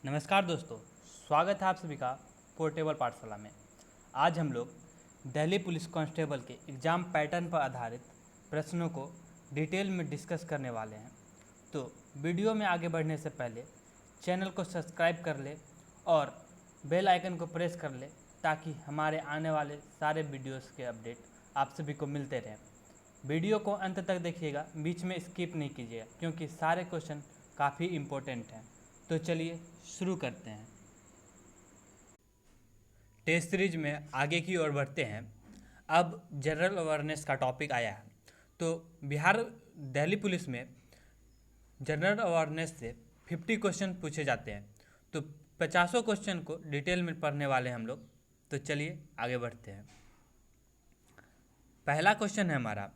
नमस्कार दोस्तों, स्वागत है आप सभी का पोर्टेबल पाठशाला में। आज हम लोग दिल्ली पुलिस कांस्टेबल के एग्ज़ाम पैटर्न पर आधारित प्रश्नों को डिटेल में डिस्कस करने वाले हैं। तो वीडियो में आगे बढ़ने से पहले चैनल को सब्सक्राइब कर ले और बेल आइकन को प्रेस कर ले ताकि हमारे आने वाले सारे वीडियोस के अपडेट आप सभी को मिलते रहें। वीडियो को अंत तक देखिएगा, बीच में स्किप नहीं कीजिएगा क्योंकि सारे क्वेश्चन काफ़ी इम्पोर्टेंट हैं। तो चलिए शुरू करते हैं। टेस्ट सीरीज में आगे की ओर बढ़ते हैं। अब जनरल अवेयरनेस का टॉपिक आया है। तो बिहार दिल्ली पुलिस में जनरल अवेयरनेस से 50 क्वेश्चन पूछे जाते हैं। तो 50 क्वेश्चन को डिटेल में पढ़ने वाले हैं हम लोग। तो चलिए आगे बढ़ते हैं। पहला क्वेश्चन है हमारा,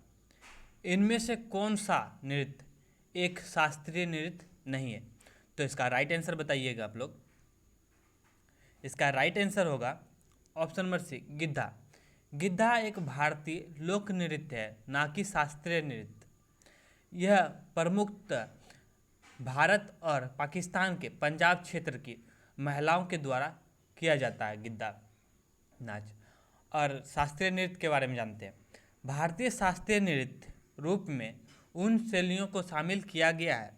इनमें से कौन सा नृत्य एक शास्त्रीय नृत्य नहीं है? तो इसका राइट आंसर बताइएगा आप लोग। इसका राइट आंसर होगा ऑप्शन नंबर सी, गिद्धा। गिद्धा एक भारतीय लोक नृत्य है, ना कि शास्त्रीय नृत्य। यह प्रमुखतः भारत और पाकिस्तान के पंजाब क्षेत्र की महिलाओं के द्वारा किया जाता है गिद्धा नाच। और शास्त्रीय नृत्य के बारे में जानते हैं। भारतीय शास्त्रीय नृत्य रूप में उन शैलियों को शामिल किया गया है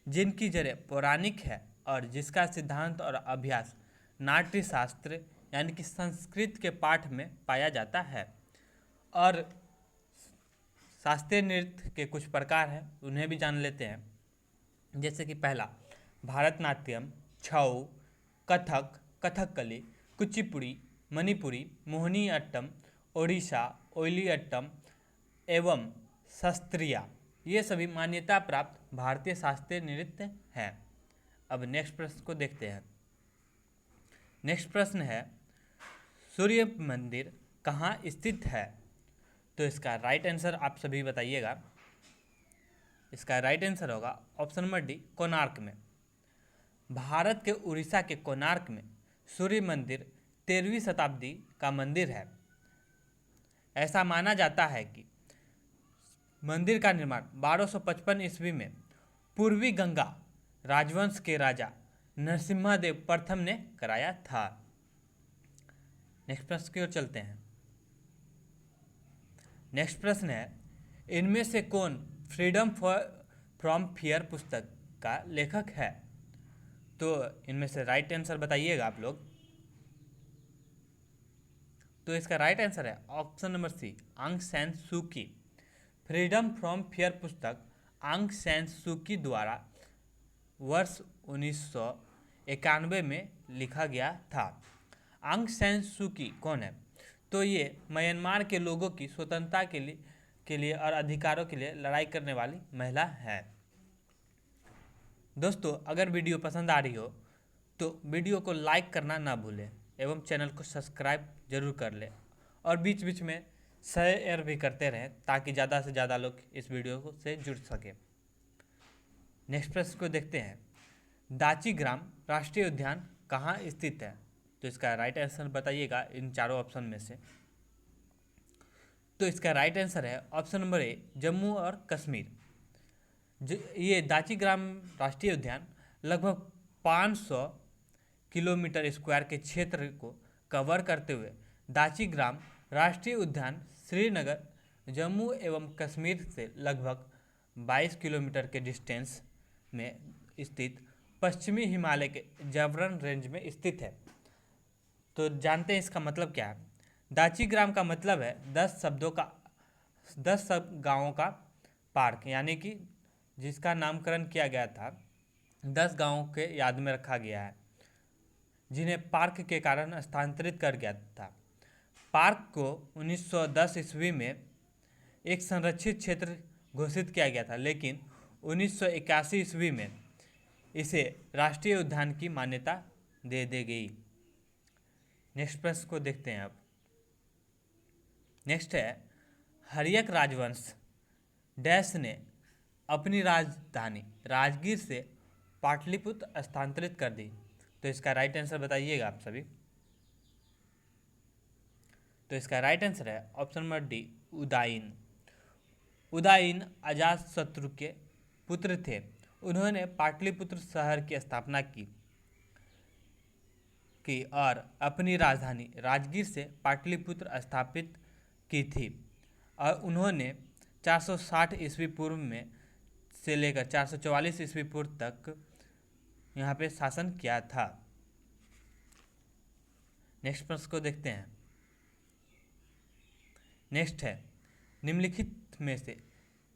जिनकी जड़ें पौराणिक है और जिसका सिद्धांत और अभ्यास नाट्य शास्त्र यानी कि संस्कृत के पाठ में पाया जाता है। और शास्त्रीय नृत्य के कुछ प्रकार हैं, उन्हें भी जान लेते हैं। जैसे कि पहला भारतनाट्यम, छऊ, कथक, कथकली, कुचिपुड़ी, मणिपुरी, मोहिनी अट्टम, ओडिशा, ओइली अट्टम एवं शास्त्रीया, ये सभी मान्यता प्राप्त भारतीय शास्त्रीय नृत्य हैं। अब नेक्स्ट प्रश्न को देखते हैं। नेक्स्ट प्रश्न है, सूर्य मंदिर कहाँ स्थित है? तो इसका राइट आंसर आप सभी बताइएगा। इसका राइट आंसर होगा ऑप्शन नंबर डी, कोणार्क में। भारत के उड़ीसा के कोणार्क में सूर्य मंदिर 13वीं शताब्दी का मंदिर है। ऐसा माना जाता है कि मंदिर का निर्माण 1255 ईस्वी में पूर्वी गंगा राजवंश के राजा नरसिम्हादेव प्रथम ने कराया था। नेक्स्ट प्रश्न की ओर चलते हैं। नेक्स्ट प्रश्न है, इनमें से कौन फ्रीडम फ्रॉम फियर पुस्तक का लेखक है? तो इनमें से राइट आंसर बताइएगा आप लोग। तो इसका राइट आंसर है ऑप्शन नंबर सी, आंग सैन सू की। फ्रीडम फ्रॉम फियर पुस्तक आंग सैन सू की द्वारा वर्ष 1991 में लिखा गया था। आंग सैन सू की कौन है? तो ये म्यांमार के लोगों की स्वतंत्रता के लिए और अधिकारों के लिए लड़ाई करने वाली महिला है। दोस्तों, अगर वीडियो पसंद आ रही हो तो वीडियो को लाइक करना ना भूलें एवं चैनल को सब्सक्राइब जरूर कर लें और बीच बीच में शेयर भी करते रहें ताकि ज़्यादा से ज़्यादा लोग इस वीडियो से जुड़ सकें। नेक्स्ट प्रश्न को देखते हैं। दाची ग्राम राष्ट्रीय उद्यान कहाँ स्थित है? तो इसका राइट आंसर बताइएगा इन चारों ऑप्शन में से। तो इसका राइट आंसर है ऑप्शन नंबर ए, जम्मू और कश्मीर। ये दाची ग्राम राष्ट्रीय उद्यान लगभग 500 किलोमीटर स्क्वायर के क्षेत्र को कवर करते हुए दाची ग्राम राष्ट्रीय उद्यान श्रीनगर, जम्मू एवं कश्मीर से लगभग 22 किलोमीटर के डिस्टेंस में स्थित पश्चिमी हिमालय के जबरन रेंज में स्थित है। तो जानते हैं इसका मतलब क्या है। दाची ग्राम का मतलब है 10 गांवों का पार्क, यानी कि जिसका नामकरण किया गया था 10 गांवों के याद में रखा गया है जिन्हें पार्क के कारण स्थानांतरित कर गया था। पार्क को 1910 ईस्वी में एक संरक्षित क्षेत्र घोषित किया गया था, लेकिन 1981 ईस्वी में इसे राष्ट्रीय उद्यान की मान्यता दे दी गई। नेक्स्ट प्रश्न को देखते हैं अब। नेक्स्ट है, हर्यक राजवंश डैश ने अपनी राजधानी राजगीर से पाटलिपुत्र स्थानांतरित कर दी। तो इसका राइट आंसर बताइएगा आप सभी। तो इसका राइट आंसर है option number D, Udayan. Udayan Ajatashatru के पुत्र थे। उन्होंने पाटलिपुत्र शहर की स्थापना की। की और अपनी राजधानी राजगीर से पाटलिपुत्र स्थापित की थी और उन्होंने 460 ईस्वी पूर्व में से लेकर 444 ईस्वी पूर्व तक यहाँ पे शासन किया था। नेक्स्ट प्रश्न को देखते हैं। नेक्स्ट है, निम्नलिखित में से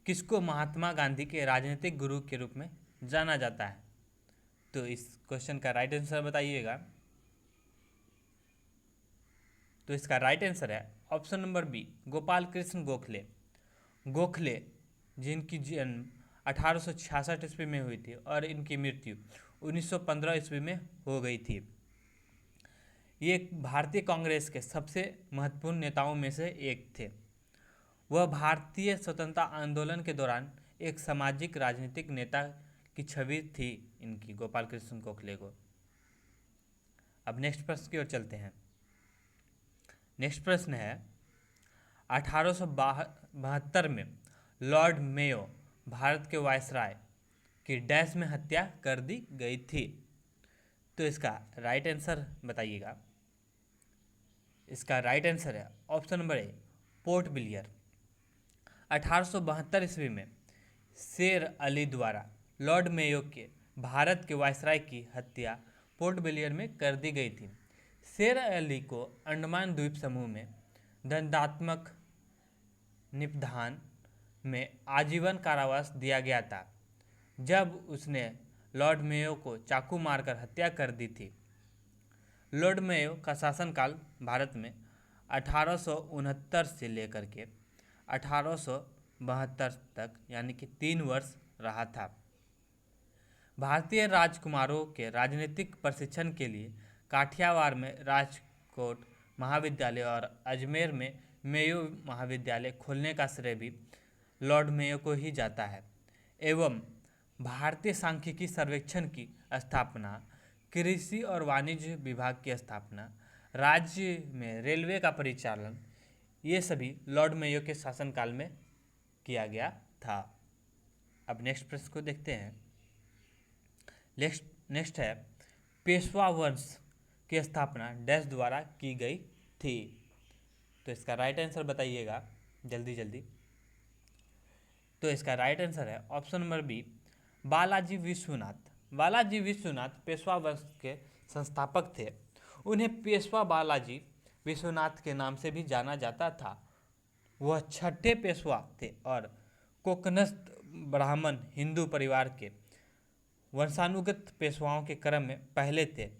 किसको महात्मा गांधी के राजनीतिक गुरु के रूप में जाना जाता है? तो इस क्वेश्चन का राइट आंसर बताइएगा। तो इसका राइट आंसर है option number B, Gopal Krishna Gokhale. Gokhale जिनकी जन्म 1866 ईस्वी में हुई थी और इनकी मृत्यु 1915 ईस्वी में हो गई थी। ये भारतीय कांग्रेस के सबसे महत्वपूर्ण नेताओं में से एक थे। वह भारतीय स्वतंत्रता आंदोलन के दौरान एक सामाजिक राजनीतिक नेता की छवि थी इनकी, गोपाल कृष्ण गोखले को। अब नेक्स्ट प्रश्न की ओर चलते हैं। नेक्स्ट प्रश्न है, 1872 में लॉर्ड मेयो भारत के वायसराय की डैश में हत्या कर दी गई थी। तो इसका राइट आंसर बताइएगा। इसका राइट आंसर है ऑप्शन नंबर ए, पोर्ट ब्लेयर। 1872 ईस्वी में शेर अली द्वारा लॉर्ड मेयो के भारत के वायसराय की हत्या पोर्ट ब्लेयर में कर दी गई थी। शेर अली को अंडमान द्वीप समूह में दंडात्मक निपदान में आजीवन कारावास दिया गया था जब उसने लॉर्ड मेयो को चाकू मारकर हत्या कर दी थी। लॉर्ड मेयो का शासनकाल भारत में 1869 से लेकर के 1872 तक यानी कि 3 वर्ष रहा था। भारतीय राजकुमारों के राजनीतिक प्रशिक्षण के लिए काठियावाड़ में राजकोट महाविद्यालय और अजमेर में मेयो महाविद्यालय खोलने का श्रेय भी लॉर्ड मेयो को ही जाता है। एवं भारतीय सांख्यिकी सर्वेक्षण की स्थापना, कृषि और वाणिज्य विभाग की स्थापना, राज्य में रेलवे का परिचालन, ये सभी लॉर्ड मेयो के शासनकाल में किया गया था। अब नेक्स्ट प्रश्न को देखते हैं। नेक्स्ट है, पेशवा वंश की स्थापना डैश द्वारा की गई थी। तो इसका राइट आंसर बताइएगा जल्दी जल्दी। तो इसका राइट आंसर है option number B, Balaji Vishwanath. Balaji Vishwanath Peshwa वंश के संस्थापक थे। उन्हें पेशवा बालाजी विश्वनाथ के नाम से भी जाना जाता था। वह छठे पेशवा थे और कोकनस्थ ब्राह्मण हिंदू परिवार के वंशानुगत पेशवाओं के क्रम में पहले थे।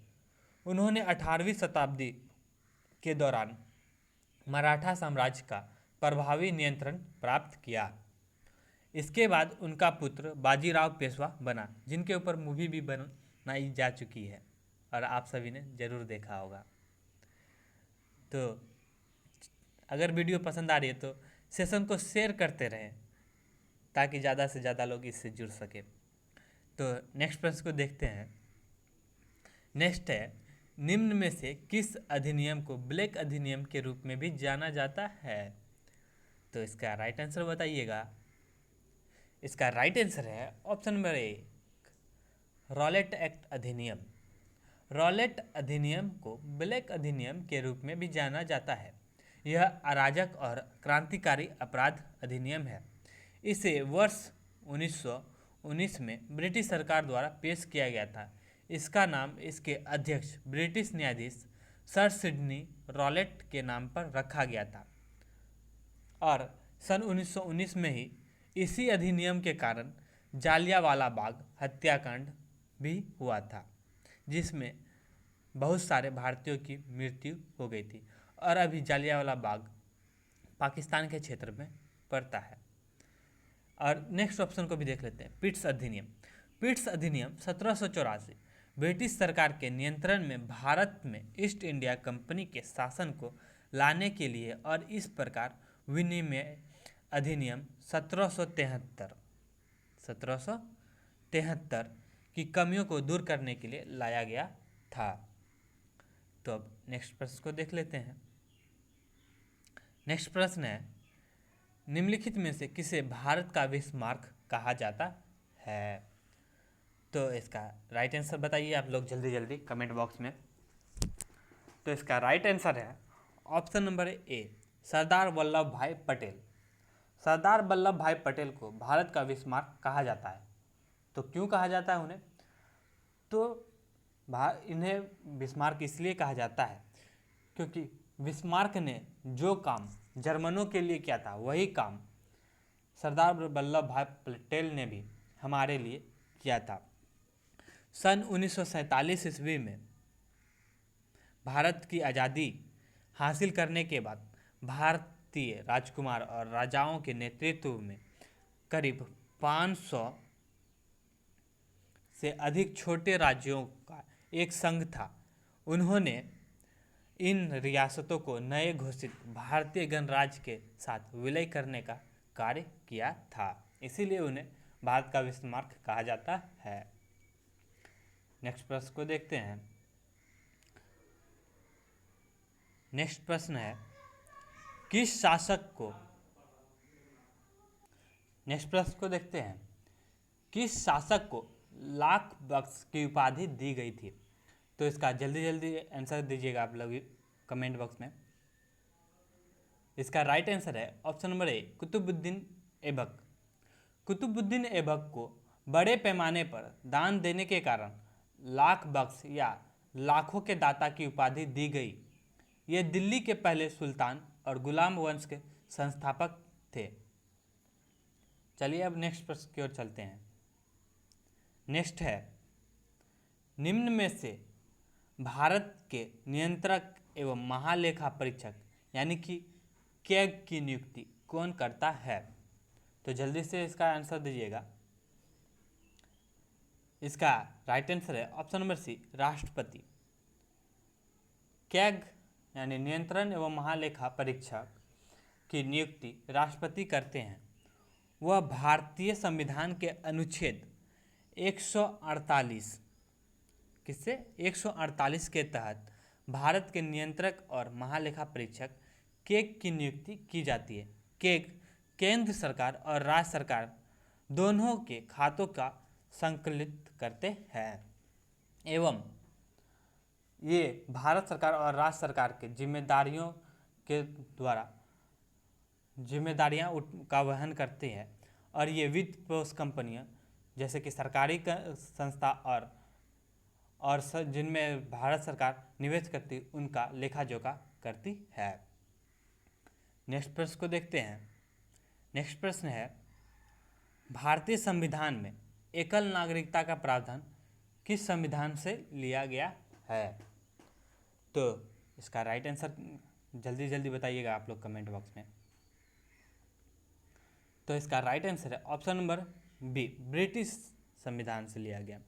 उन्होंने 18वीं शताब्दी के दौरान मराठा साम्राज्य का प्रभावी नियंत्रण प्राप्त किया। इसके बाद उनका पुत्र बाजीराव पेशवा बना, जिनके ऊपर मूवी भी बनाई जा चुकी है और आप सभी ने ज़रूर देखा होगा। तो अगर वीडियो पसंद आ रही है तो सेशन को शेयर करते रहें ताकि ज़्यादा से ज़्यादा लोग इससे जुड़ सके। तो नेक्स्ट प्रश्न को देखते हैं। नेक्स्ट है, निम्न में से किस अधिनियम को ब्लैक अधिनियम के रूप में भी जाना जाता है? तो इसका राइट आंसर बताइएगा। इसका राइट आंसर है ऑप्शन नंबर ए, रॉलेट एक्ट अधिनियम। रॉलेट अधिनियम को ब्लैक अधिनियम के रूप में भी जाना जाता है। यह अराजक और क्रांतिकारी अपराध अधिनियम है। इसे वर्ष 1919 में ब्रिटिश सरकार द्वारा पेश किया गया था। इसका नाम इसके अध्यक्ष ब्रिटिश न्यायाधीश सर सिडनी रॉलेट के नाम पर रखा गया था और सन 1919 में ही इसी अधिनियम के कारण जालियांवाला बाग हत्याकांड भी हुआ था, जिसमें बहुत सारे भारतीयों की मृत्यु हो गई थी और अभी जालियांवाला बाग पाकिस्तान के क्षेत्र में पड़ता है। और नेक्स्ट ऑप्शन को भी देख लेते हैं, पिट्स अधिनियम। पिट्स अधिनियम 1784 ब्रिटिश सरकार के नियंत्रण में भारत में ईस्ट इंडिया कंपनी के शासन को लाने के लिए और इस प्रकार विनिमय अधिनियम 1773 की कमियों को दूर करने के लिए लाया गया था। तो अब नेक्स्ट प्रश्न को देख लेते हैं। नेक्स्ट प्रश्न है, निम्नलिखित में से किसे भारत का बिस्मार्क कहा जाता है? तो इसका राइट आंसर बताइए आप लोग जल्दी जल्दी कमेंट बॉक्स में। तो इसका राइट आंसर है ऑप्शन नंबर ए, सरदार वल्लभ भाई पटेल। सरदार वल्लभ भाई पटेल को भारत का बिस्मार्क कहा जाता है। तो क्यों कहा जाता है उन्हें? तो इन्हें बिस्मार्क इसलिए कहा जाता है क्योंकि बिस्मार्क ने जो काम जर्मनों के लिए किया था वही काम सरदार वल्लभ भाई पटेल ने भी हमारे लिए किया था। सन 1947 ईस्वी में भारत की आज़ादी हासिल करने के बाद भारतीय राजकुमार और राजाओं के नेतृत्व में करीब 500 से अधिक छोटे राज्यों का एक संघ था। उन्होंने इन रियासतों को नए घोषित भारतीय गणराज्य के साथ विलय करने का कार्य किया था, इसीलिए उन्हें भारत का बिस्मार्क कहा जाता है। नेक्स्ट प्रश्न को देखते हैं। नेक्स्ट प्रश्न है, किस शासक को नेक्स्ट प्रश्न को देखते हैं, किस शासक को लाख बख्श की उपाधि दी गई थी? तो इसका जल्दी जल्दी आंसर दीजिएगा आप लोग कमेंट बॉक्स में। इसका राइट आंसर है option number A, Qutubuddin Aibak. Qutubuddin Aibak को बड़े पैमाने पर दान देने के कारण लाख बख्श या लाखों के दाता की उपाधि दी गई। ये दिल्ली के पहले सुल्तान और गुलाम वंश के संस्थापक थे। चलिए अब नेक्स्ट प्रश्न की ओर चलते हैं। नेक्स्ट है, निम्न में से भारत के नियंत्रक एवं महालेखा परीक्षक यानी कि कैग की नियुक्ति कौन करता है? तो जल्दी से इसका आंसर दीजिएगा। इसका राइट आंसर है ऑप्शन नंबर सी, राष्ट्रपति। कैग यानी नियंत्रण एवं महालेखा परीक्षक की नियुक्ति राष्ट्रपति करते हैं। वह भारतीय संविधान के अनुच्छेद 148 किससे 148 के तहत भारत के नियंत्रक और महालेखा परीक्षक केग की नियुक्ति की जाती है। केग केंद्र सरकार और राज्य सरकार दोनों के खातों का संकलित करते हैं एवं ये भारत सरकार और राज्य सरकार के जिम्मेदारियों के द्वारा जिम्मेदारियां का वहन करते हैं। और ये वित्त पोष कंपनियां जैसे कि सरकारी संस्था और जिनमें भारत सरकार निवेश करती उनका लेखा जोखा करती है। नेक्स्ट प्रश्न को देखते हैं। नेक्स्ट प्रश्न है, भारतीय संविधान में एकल नागरिकता का प्रावधान किस संविधान से लिया गया है? तो इसका राइट आंसर जल्दी जल्दी बताइएगा आप लोग कमेंट बॉक्स में। तो इसका राइट आंसर है ऑप्शन नंबर बी, ब्रिटिश संविधान से लिया गया।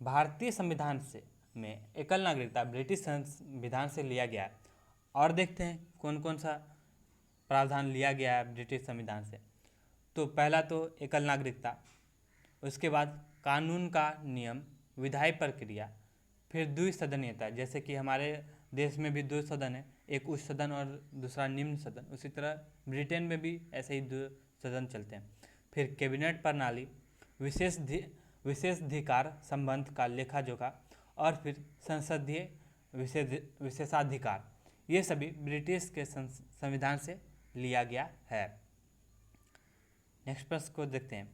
भारतीय संविधान से में एकल नागरिकता ब्रिटिश संविधान से लिया गया। और देखते हैं कौन कौन सा प्रावधान लिया गया है ब्रिटिश संविधान से। तो पहला तो एकल नागरिकता, उसके बाद कानून का नियम, विधायी प्रक्रिया, फिर द्विसदनीयता, जैसे कि हमारे देश में भी 2 सदन है, एक उच्च सदन और दूसरा निम्न सदन। उसी तरह ब्रिटेन में भी ऐसे ही 2 सदन चलते हैं। फिर कैबिनेट प्रणाली, विशेषाधिकार संबंध का लेखा जोखा, और फिर संसदीय विशेषाधिकार। ये सभी ब्रिटिश के संविधान से लिया गया है। नेक्स्ट प्रश्न को देखते हैं।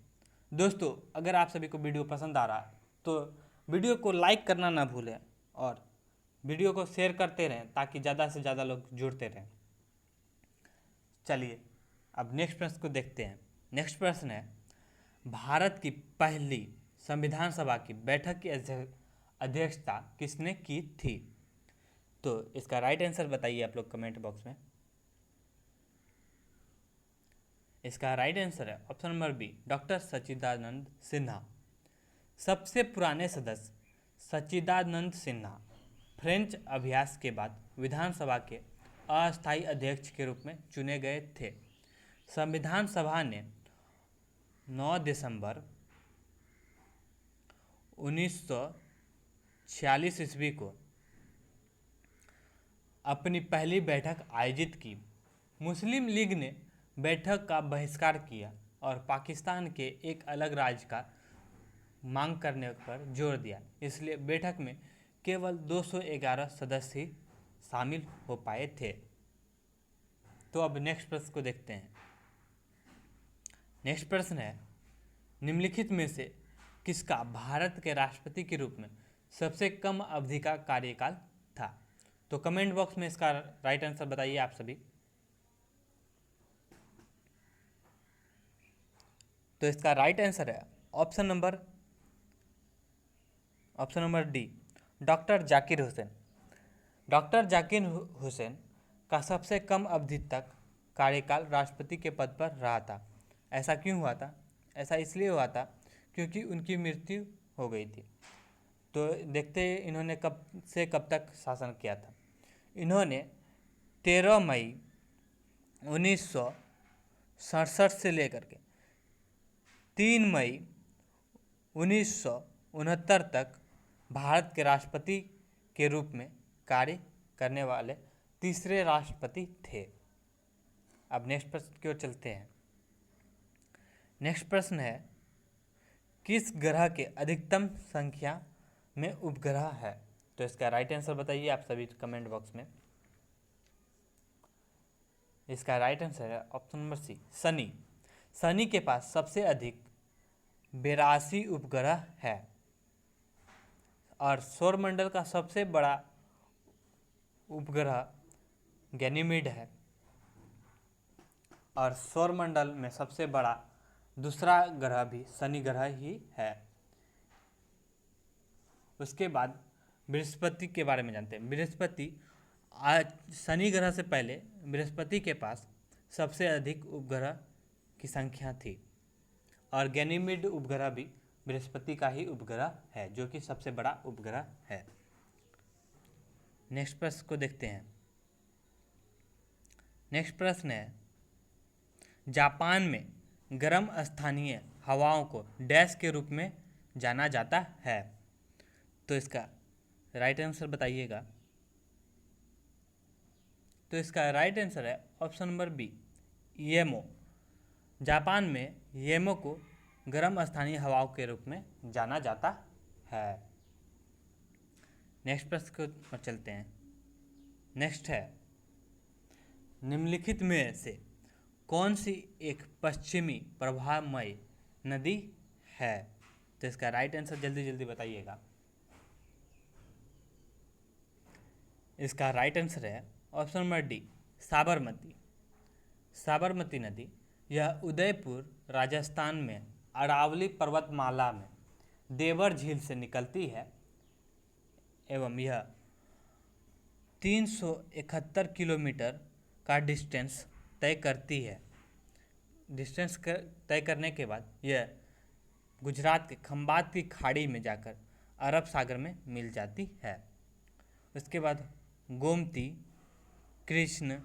दोस्तों, अगर आप सभी को वीडियो पसंद आ रहा है तो वीडियो को लाइक करना ना भूलें और वीडियो को शेयर करते रहें ताकि ज़्यादा से ज़्यादा लोग जुड़ते रहें। चलिए अब नेक्स्ट प्रश्न को देखते हैं। नेक्स्ट प्रश्न है, भारत की पहली संविधान सभा की बैठक की अध्यक्षता किसने की थी? तो इसका राइट आंसर बताइए आप लोग कमेंट बॉक्स में। इसका राइट आंसर है ऑप्शन नंबर बी, डॉक्टर सच्चिदानंद सिन्हा। सबसे पुराने सदस्य सच्चिदानंद सिन्हा फ्रेंच अभ्यास के बाद विधानसभा के अस्थायी अध्यक्ष के रूप में चुने गए थे। संविधान सभा ने 9 दिसंबर 1946 ईस्वी को अपनी पहली बैठक आयोजित की। मुस्लिम लीग ने बैठक का बहिष्कार किया और पाकिस्तान के एक अलग राज्य का मांग करने पर जोर दिया। इसलिए बैठक में केवल 211 सदस्य ही शामिल हो पाए थे। तो अब नेक्स्ट प्रश्न को देखते हैं। नेक्स्ट प्रश्न है, निम्नलिखित में से किसका भारत के राष्ट्रपति के रूप में सबसे कम अवधि का कार्यकाल था? तो कमेंट बॉक्स में इसका राइट आंसर बताइए आप सभी। तो इसका राइट आंसर है option number D, doctor Zakir Hussain. Doctor Zakir Hussain का सबसे कम अवधि तक कार्यकाल राष्ट्रपति के पद पर रहा था। ऐसा क्यों हुआ था? ऐसा इसलिए हुआ था क्योंकि उनकी मृत्यु हो गई थी। तो देखते हैं इन्होंने कब से कब तक शासन किया था। इन्होंने 13 मई 1967 से लेकर के 3 मई 1969 तक भारत के राष्ट्रपति के रूप में कार्य करने वाले तीसरे राष्ट्रपति थे। अब नेक्स्ट प्रश्न की ओर चलते हैं। नेक्स्ट प्रश्न है, किस ग्रह के अधिकतम संख्या में उपग्रह है? तो इसका राइट आंसर बताइए आप सभी कमेंट बॉक्स में। इसका राइट आंसर है option number C, Shani. Shani के पास सबसे अधिक 82 उपग्रह है और सौरमंडल का सबसे बड़ा उपग्रह गैनीमेड है और सौरमंडल में सबसे बड़ा दूसरा ग्रह भी शनि ग्रह ही है। उसके बाद बृहस्पति के बारे में जानते हैं। बृहस्पति आज शनि ग्रह से पहले बृहस्पति के पास सबसे अधिक उपग्रह की संख्या थी और गैनीमेड उपग्रह भी बृहस्पति का ही उपग्रह है जो कि सबसे बड़ा उपग्रह है। नेक्स्ट प्रश्न को देखते हैं। नेक्स्ट प्रश्न है, जापान में गर्म स्थानीय हवाओं को डैश के रूप में जाना जाता है? तो इसका राइट आंसर बताइएगा। तो इसका राइट आंसर है ऑप्शन नंबर बी, येमो। जापान में येमो को गर्म स्थानीय हवाओं के रूप में जाना जाता है। नेक्स्ट प्रश्न पर चलते हैं। नेक्स्ट है, निम्नलिखित में से कौन सी एक पश्चिमी प्रवाहमय नदी है? तो इसका राइट आंसर जल्दी जल्दी बताइएगा। इसका राइट आंसर है option number D, Sabarmati. Sabarmati नदी यह उदयपुर राजस्थान में अरावली पर्वतमाला में देवर झील से निकलती है एवं यह 371 किलोमीटर का डिस्टेंस तय करती है। तय करने के बाद यह गुजरात के खंबात की खाड़ी में जाकर अरब सागर में मिल जाती है। उसके बाद गोमती, कृष्ण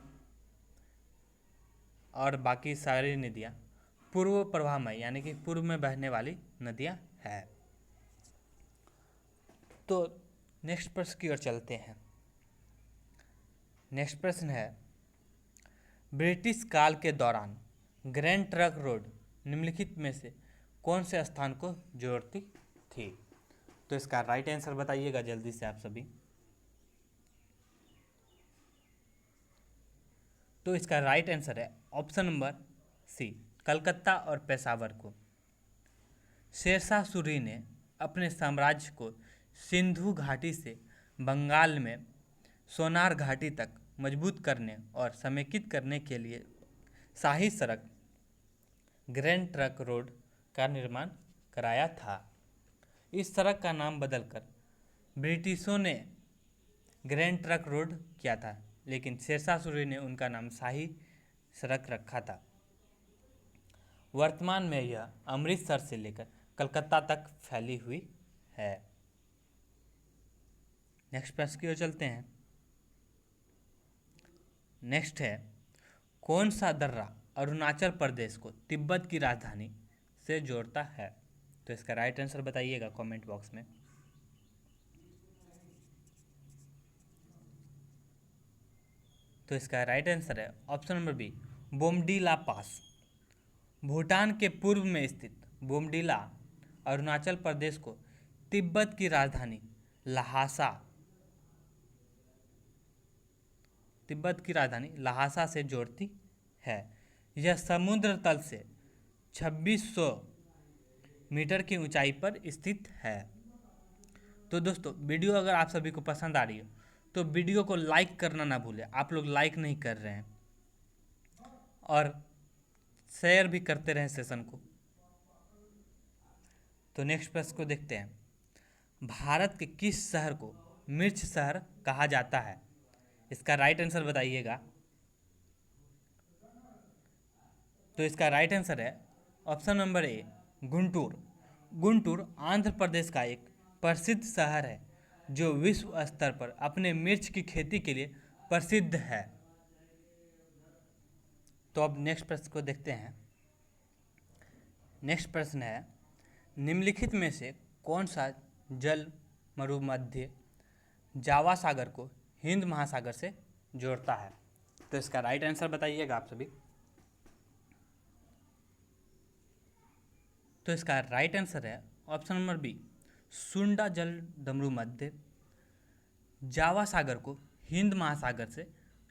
और बाकी सारी नदियाँ पूर्व प्रवाहमय यानी कि पूर्व में बहने वाली नदियाँ हैं। तो नेक्स्ट प्रश्न की ओर चलते हैं। नेक्स्ट प्रश्न है, ब्रिटिश काल के दौरान ग्रैंड ट्रंक रोड निम्नलिखित में से कौन से स्थान को जोड़ती थी? तो इसका राइट आंसर बताइएगा जल्दी से आप सभी। तो इसका राइट आंसर है ऑप्शन नंबर सी, कलकत्ता और पेशावर को। शेरशाह सूरी ने अपने साम्राज्य को सिंधु घाटी से बंगाल में सोनार घाटी तक मजबूत करने और समेकित करने के लिए शाही सड़क ग्रैंड ट्रंक रोड का निर्माण कराया था। इस सड़क का नाम बदलकर ब्रिटिशों ने ग्रैंड ट्रंक रोड किया था, लेकिन शेरशाह सूरी ने उनका नाम शाही सड़क रखा था। वर्तमान में यह अमृतसर से लेकर कलकत्ता तक फैली हुई है। नेक्स्ट प्रश्न की ओर चलते हैं। नेक्स्ट है, कौन सा दर्रा अरुणाचल प्रदेश को तिब्बत की राजधानी से जोड़ता है? तो इसका राइट आंसर बताइएगा कमेंट बॉक्स में। तो इसका राइट आंसर है ऑप्शन नंबर बी, बोमडीला पास। भूटान के पूर्व में स्थित बोमडीला अरुणाचल प्रदेश को तिब्बत की राजधानी लहासा तिब्बत की राजधानी ल्हासा से जोड़ती है। यह समुद्र तल से 2600 मीटर की ऊंचाई पर स्थित है। तो दोस्तों वीडियो अगर आप सभी को पसंद आ रही हो तो वीडियो को लाइक करना ना भूलें। आप लोग लाइक नहीं कर रहे हैं, और शेयर भी करते रहें सेशन को। तो नेक्स्ट प्रश्न को देखते हैं। भारत के किस शहर को मिर्च शहर कहा जाता है? इसका राइट आंसर बताइएगा। तो इसका राइट आंसर है option number A, Guntur. Guntur Andhra Pradesh का एक प्रसिद्ध शहर है जो विश्व स्तर पर अपने मिर्च की खेती के लिए प्रसिद्ध है। तो अब नेक्स्ट प्रश्न को देखते हैं। नेक्स्ट प्रश्न है, निम्नलिखित में से कौन सा जल मरुमध्य जावा सागर को हिंद महासागर से जोड़ता है? तो इसका राइट आंसर बताइएगा आप सभी। तो इसका राइट आंसर है ऑप्शन नंबर बी, सुंडा जल डमरू मध्य जावा सागर को हिंद महासागर से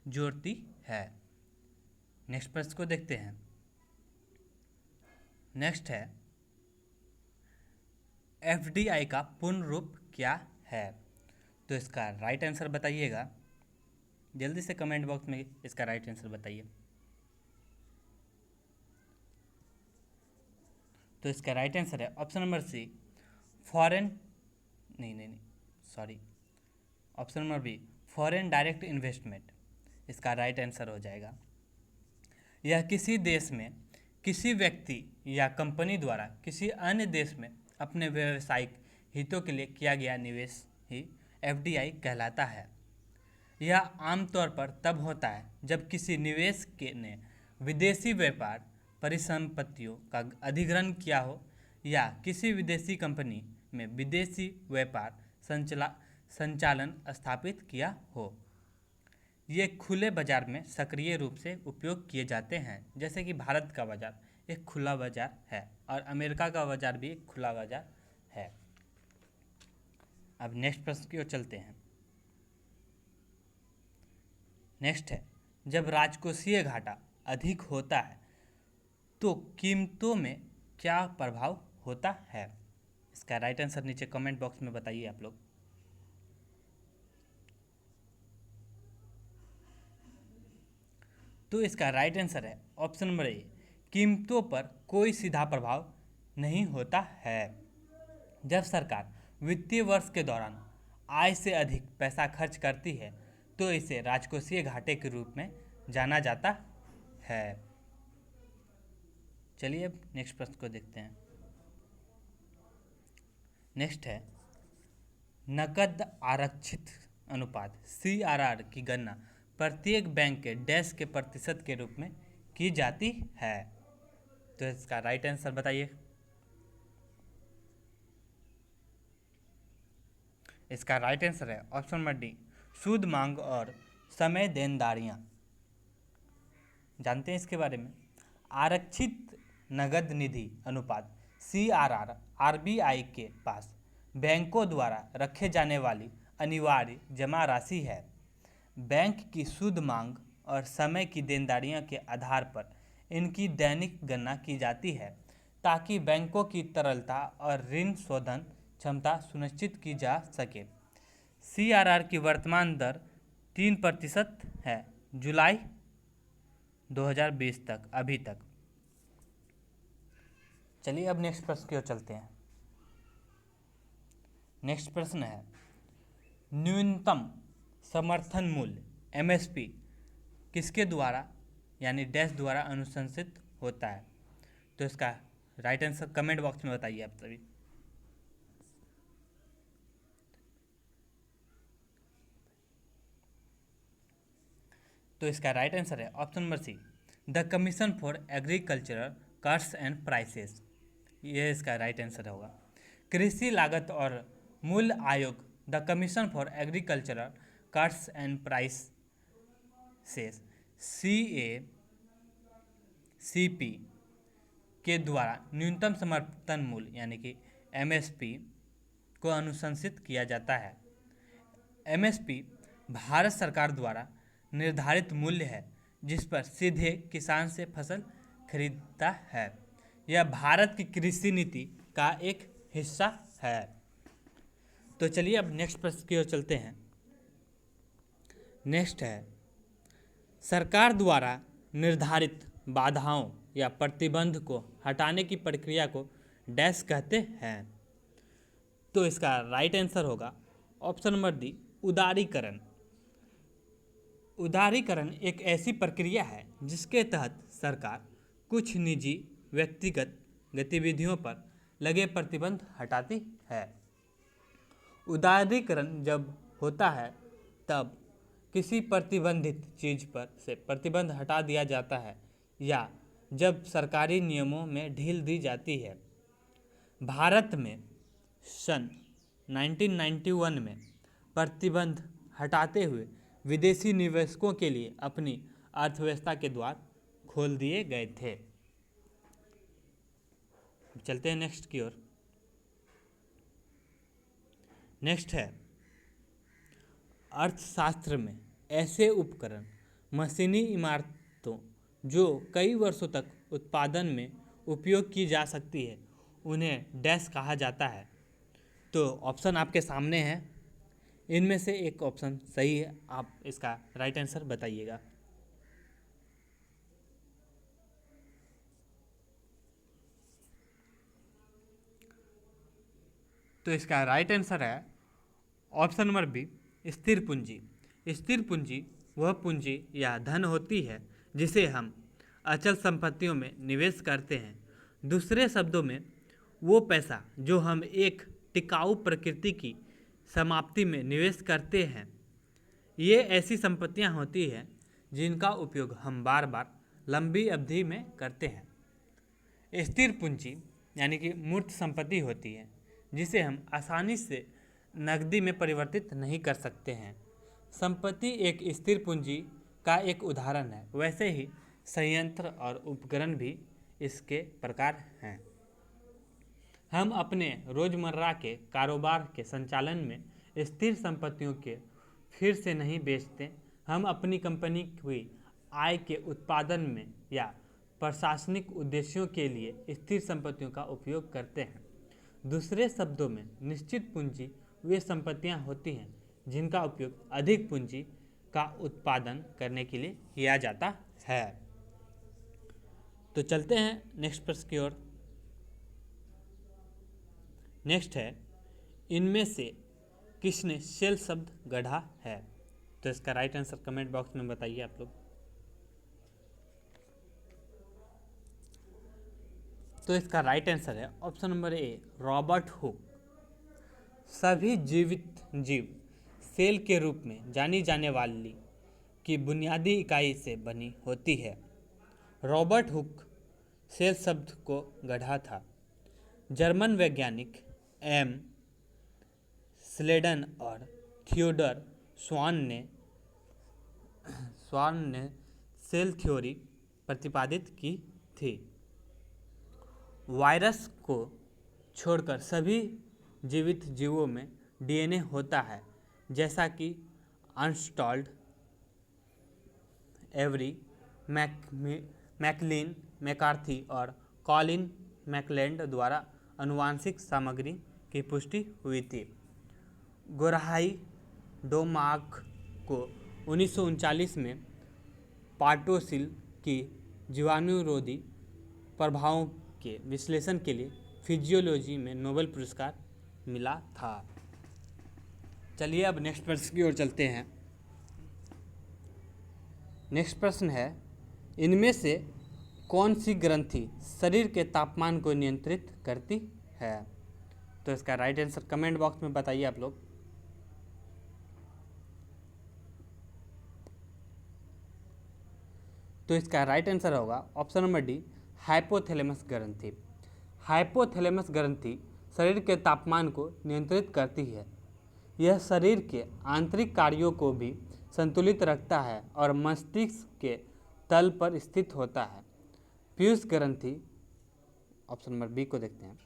जोड़ती है। नेक्स्ट प्रश्न को देखते हैं। नेक्स्ट है, एफडीआई का पूर्ण रूप क्या है? तो इसका राइट आंसर बताइएगा। जल्दी से कमेंट बॉक्स में इसका राइट आंसर बताइए। तो इसका राइट आंसर है option number C, foreign sorry, option number B, foreign direct investment इसका राइट आंसर हो जाएगा। यह किसी देश में किसी व्यक्ति या कंपनी द्वारा किसी अन्य देश में अपने व्यावसायिक हितों के लिए किया गया निवेश ही एफडीआई कहलाता है। यह आमतौर पर तब होता है जब किसी निवेश के ने विदेशी व्यापार परिसंपत्तियों का अधिग्रहण किया हो या किसी विदेशी कंपनी में विदेशी व्यापार संचालन स्थापित किया हो। ये खुले बाजार में सक्रिय रूप से उपयोग किए जाते हैं। जैसे कि भारत का बाजार एक खुला बाजार है और अमेरिका का बाजार भी एक खुला बाजार है। अब नेक्स्ट प्रश्न की ओर चलते हैं। नेक्स्ट है, जब राजकोषीय घाटा अधिक होता है तो कीमतों में क्या प्रभाव होता है? इसका राइट आंसर नीचे कमेंट बॉक्स में बताइए आप लोग। तो इसका राइट आंसर है ऑप्शन नंबर ए, कीमतों पर कोई सीधा प्रभाव नहीं होता है। जब सरकार वित्तीय वर्ष के दौरान आय से अधिक पैसा खर्च करती है तो इसे राजकोषीय घाटे के रूप में जाना जाता है। चलिए अब नेक्स्ट प्रश्न को देखते हैं। नेक्स्ट है, नकद आरक्षित अनुपात CRR की गणना प्रत्येक बैंक के डैश के प्रतिशत के रूप में की जाती है। तो इसका राइट आंसर बताइए। इसका राइट आंसर है ऑप्शन नंबर डी, शुद्ध मांग और समय देनदारियां। जानते हैं इसके बारे में। आरक्षित नगद निधि अनुपात CRR RBI के पास बैंकों द्वारा रखे जाने वाली अनिवार्य जमा राशि है। बैंक की शुद्ध मांग और समय की देनदारियों के आधार पर इनकी दैनिक गणना की जाती है ताकि बैंकों की तरलता और ऋण शोधन क्षमता सुनिश्चित की जा सके। CRR की वर्तमान दर 3% है जुलाई 2020 तक, अभी तक। चलिए अब नेक्स्ट प्रश्न की ओर चलते हैं। नेक्स्ट प्रश्न है, न्यूनतम समर्थन मूल्य MSP किसके द्वारा यानी डैश द्वारा अनुशंसित होता है? तो इसका राइट आंसर कमेंट बॉक्स में बताइए आप सभी। तो इसका राइट आंसर है option number C, the commission for agricultural costs and prices. ये इसका राइट आंसर होगा। कृषि लागत और मूल्य आयोग the commission for agricultural costs and prices CACP के द्वारा न्यूनतम समर्थन मूल्य यानी कि MSP को अनुशंसित किया जाता है। MSP भारत सरकार द्वारा निर्धारित मूल्य है जिस पर सीधे किसान से फसल खरीदता है। यह भारत की कृषि नीति का एक हिस्सा है। तो चलिए अब नेक्स्ट प्रश्न की ओर चलते हैं। नेक्स्ट है, सरकार द्वारा निर्धारित बाधाओं या प्रतिबंध को हटाने की प्रक्रिया को डैश कहते हैं। तो इसका राइट आंसर होगा ऑप्शन नंबर डी, उदारीकरण। उदारीकरण एक ऐसी प्रक्रिया है जिसके तहत सरकार कुछ निजी व्यक्तिगत गतिविधियों पर लगे प्रतिबंध हटाती है। उदारीकरण जब होता है तब किसी प्रतिबंधित चीज पर से प्रतिबंध हटा दिया जाता है या जब सरकारी नियमों में ढील दी जाती है। भारत में सन 1991 में प्रतिबंध हटाते हुए विदेशी निवेशकों के लिए अपनी अर्थव्यवस्था के द्वार खोल दिए गए थे। चलते हैं नेक्स्ट की ओर। नेक्स्ट है, अर्थशास्त्र में ऐसे उपकरण, मशीनी इमारतों जो कई वर्षों तक उत्पादन में उपयोग की जा सकती है, उन्हें डैश कहा जाता है। तो ऑप्शन आपके सामने है, इनमें से एक ऑप्शन सही है, आप इसका राइट आंसर बताइएगा। तो इसका राइट आंसर है ऑप्शन नंबर बी, स्थिर पूंजी। स्थिर पूंजी वह पूंजी या धन होती है जिसे हम अचल संपत्तियों में निवेश करते हैं। दूसरे शब्दों में, वो पैसा जो हम एक टिकाऊ प्रकृति की समाप्ति में निवेश करते हैं। ये ऐसी संपत्तियां होती हैं जिनका उपयोग हम बार बार लंबी अवधि में करते हैं। स्थिर पूंजी यानी कि मूर्त संपत्ति होती है जिसे हम आसानी से नकदी में परिवर्तित नहीं कर सकते हैं। संपत्ति एक स्थिर पूंजी का एक उदाहरण है। वैसे ही संयंत्र और उपकरण भी इसके प्रकार हैं। हम अपने रोजमर्रा के कारोबार के संचालन में स्थिर संपत्तियों के फिर से नहीं बेचते। हम अपनी कंपनी की आय के उत्पादन में या प्रशासनिक उद्देश्यों के लिए स्थिर संपत्तियों का उपयोग करते हैं। दूसरे शब्दों में, निश्चित पूंजी वे संपत्तियां होती हैं जिनका उपयोग अधिक पूंजी का उत्पादन करने के लिए किया जाता है। तो चलते हैं नेक्स्ट प्रश्न की ओर। नेक्स्ट है, इनमें से किसने सेल शब्द गढ़ा है? तो इसका राइट आंसर कमेंट बॉक्स में बताइए आप लोग। तो इसका राइट आंसर है ऑप्शन नंबर ए, रॉबर्ट हुक। सभी जीवित जीव सेल के रूप में जानी जाने वाली की बुनियादी इकाई से बनी होती है। रॉबर्ट हुक सेल शब्द को गढ़ा था। जर्मन वैज्ञानिक एम स्लेडन और थियोडर स्वान ने सेल थ्योरी प्रतिपादित की थी। वायरस को छोड़कर सभी जीवित जीवों में डीएनए होता है, जैसा कि अर्नस्ट एवरी, मैकलिन मैकार्थी और कॉलिन मैकलैंड द्वारा आनुवांशिक सामग्री की पुष्टि हुई थी। गोरहाई डोमाक को 1939 में पार्टोसिल की जीवाणुरोधी प्रभावों के विश्लेषण के लिए फिजियोलॉजी में नोबेल पुरस्कार मिला था। चलिए अब नेक्स्ट प्रश्न की ओर चलते हैं। नेक्स्ट प्रश्न है, इनमें से कौन सी ग्रंथि शरीर के तापमान को नियंत्रित करती है? तो इसका राइट आंसर कमेंट बॉक्स में बताइए आप लोग। तो इसका राइट आंसर होगा ऑप्शन नंबर डी, हाइपोथैलेमस ग्रंथि। हाइपोथैलेमस ग्रंथि शरीर के तापमान को नियंत्रित करती है। यह शरीर के आंतरिक कार्यों को भी संतुलित रखता है और मस्तिष्क के तल पर स्थित होता है। पीयूष ग्रंथि, ऑप्शन नंबर बी को देखते हैं।